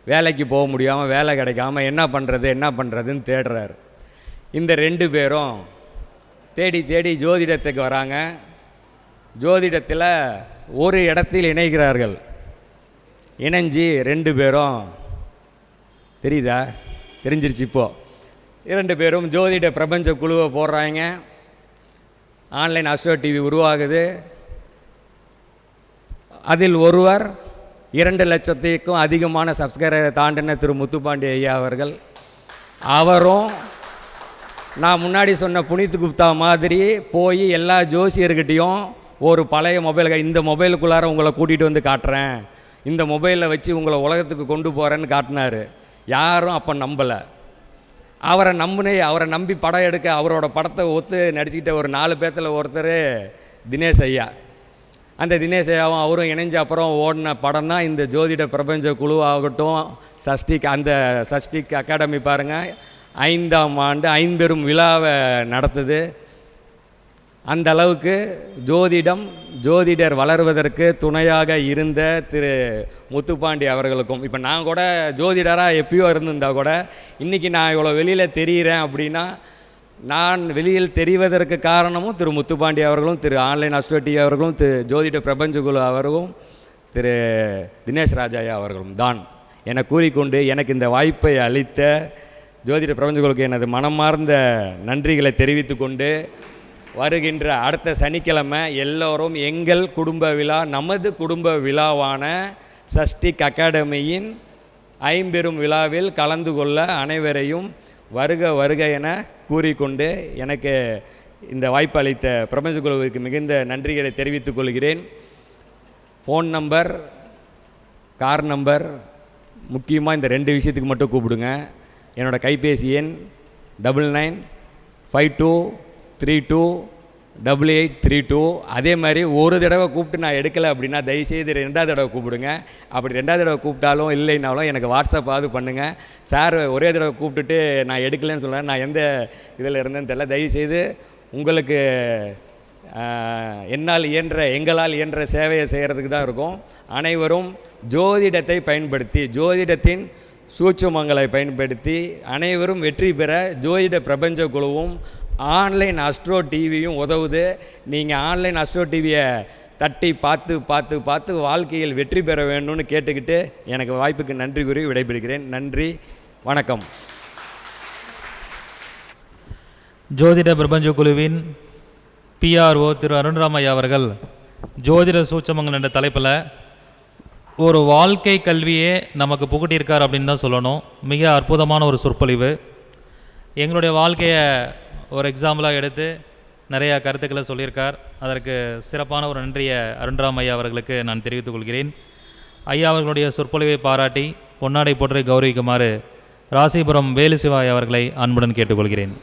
வேலைக்கு போக முடியாமல் வேலை கிடைக்காமல் என்ன பண்ணுறதுன்னு தேடுறார். இந்த 2 பேரும் தேடி ஜோதிடத்துக்கு வராங்க. ஜோதிடத்தில் ஒரு இடத்தில் இணைகிறார்கள். இணைஞ்சி 2 பேரும் தெரிஞ்சிருச்சு. இப்போது 2 பேரும் ஜோதிட பிரபஞ்ச குழுவை போடுறாங்க. ஆன்லைன் அஸ்ட்ரோ டிவி உருவாகுது. அதில் ஒருவர் 2 லட்சத்துக்கும் அதிகமான சப்ஸ்கிரைபரை தாண்டின திரு முத்துப்பாண்டி ஐயா அவர்கள். அவரும் நான் முன்னாடி சொன்ன புனித் குப்தா மாதிரி போய் எல்லா ஜோசியர்கிட்டையும் ஒரு பழைய இந்த மொபைலுக்குள்ளார உங்களை கூட்டிகிட்டு வந்து காட்டுறேன், இந்த மொபைலில் வச்சு உங்களை உலகத்துக்கு கொண்டு போகிறேன்னு காட்டினார். யாரும் அப்போ நம்பலை. அவரை நம்பி படம் எடுக்க அவரோட படத்தை ஒத்து நடிச்சுக்கிட்ட ஒரு 4 பேர்த்தில் ஒருத்தர் தினேஷ் ஐயா. அந்த தினேஷ் ஐயாவும் அவரும் இணைஞ்ச அப்புறம் ஓடின படம் தான் இந்த ஜோதிட பிரபஞ்ச குழுவாகட்டும், சஷ்டிக் அகாடமி பாருங்கள், 5ஆம் ஆண்டு 50 விழாவை நடத்துது. அந்த அளவுக்கு ஜோதிடர் வளர்வதற்கு துணையாக இருந்த திரு முத்துப்பாண்டி அவர்களுக்கும், இப்போ நான் கூட ஜோதிடராக எப்பயோ இருந்திருந்தால் கூட இன்றைக்கி நான் இவ்வளோ வெளியில் தெரிகிறேன் அப்படின்னா நான் வெளியில் தெரிவதற்கு காரணமும் திரு முத்துப்பாண்டி அவர்களும், திரு ஆன்லைன் அஸ்ட்ரோ டிவி அவர்களும், திரு ஜோதிட பிரபஞ்ச குழு அவர்களும், திரு தினேஷ் ராஜாயா அவர்களும் தான் என கூறிக்கொண்டு எனக்கு இந்த வாய்ப்பை அளித்த ஜோதிட பிரபஞ்ச குழுக்கு எனது மனமார்ந்த நன்றிகளை தெரிவித்து கொண்டு வருகின்ற அடுத்த சனிக்கிழமை எல்லோரும் எங்கள் குடும்ப விழா, நமது குடும்ப விழாவான சஷ்டிக் அகாடமியின் 50 விழாவில் கலந்து கொள்ள அனைவரையும் வருக என கூறிக்கொண்டு எனக்கு இந்த வாய்ப்பு அளித்த பிரபஞ்ச குழுவிற்கு மிகுந்த நன்றிகளை தெரிவித்துக் கொள்கிறேன். ஃபோன் நம்பர், கார் நம்பர், முக்கியமாக இந்த 2 விஷயத்துக்கு மட்டும் கூப்பிடுங்க. என்னோடய கைபேசி எண் 9952328832. அதே மாதிரி ஒரு தடவை கூப்பிட்டு நான் எடுக்கலை அப்படின்னா தயவுசெய்து 2வது தடவை கூப்பிடுங்க. அப்படி 2வது தடவை கூப்பிட்டாலும் இல்லைனாலும் எனக்கு வாட்ஸ்அப்பாவது பண்ணுங்கள். சார் ஒரே தடவை கூப்பிட்டுட்டு நான் எடுக்கலைன்னு சொல்கிறேன், நான் எந்த இதில் இருந்தேன்னு தெரியல. தயவுசெய்து உங்களுக்கு எங்களால் இயன்ற சேவையை செய்கிறதுக்கு தான் இருக்கும். அனைவரும் ஜோதிடத்தை பயன்படுத்தி, ஜோதிடத்தின் சூட்சுமங்களை பயன்படுத்தி அனைவரும் வெற்றி பெற ஜோதிட பிரபஞ்ச குழுவும் ஆன்லைன் அஸ்ட்ரோ டிவியும் உதவுது. நீங்கள் ஆன்லைன் அஸ்ட்ரோ டிவியை தட்டி பார்த்து வாழ்க்கையில் வெற்றி பெற வேண்டும்னு கேட்டுக்கிட்டு எனக்கு வாய்ப்புக்கு நன்றி கூறி விடைபெறுகிறேன். நன்றி, வணக்கம். ஜோதிட பிரபஞ்ச குழுவின் PRO திரு அருண்ராமையா அவர்கள் ஜோதிட சூட்சமங்கள் என்ற தலைப்பில் ஒரு வாழ்க்கை கல்வியே நமக்கு புகட்டியிருக்கார் அப்படின்னு தான் சொல்லணும். மிக அற்புதமான ஒரு சொற்பொழிவு. எங்களுடைய வாழ்க்கையை ஒரு எக்ஸாம்பிளாக எடுத்து நிறையா கருத்துக்களை சொல்லியிருக்கார். அதற்கு சிறப்பான ஒரு நன்றியை அருண்ராமையா அவர்களுக்கு நான் தெரிவித்துக் கொள்கிறேன். ஐயா அவர்களுடைய சொற்பொழிவை பாராட்டி பொன்னாடை போற்றி கௌரவிக்குமாறு ராசிபுரம் வேலுசிவாய் அவர்களை அன்புடன் கேட்டுக்கொள்கிறேன்.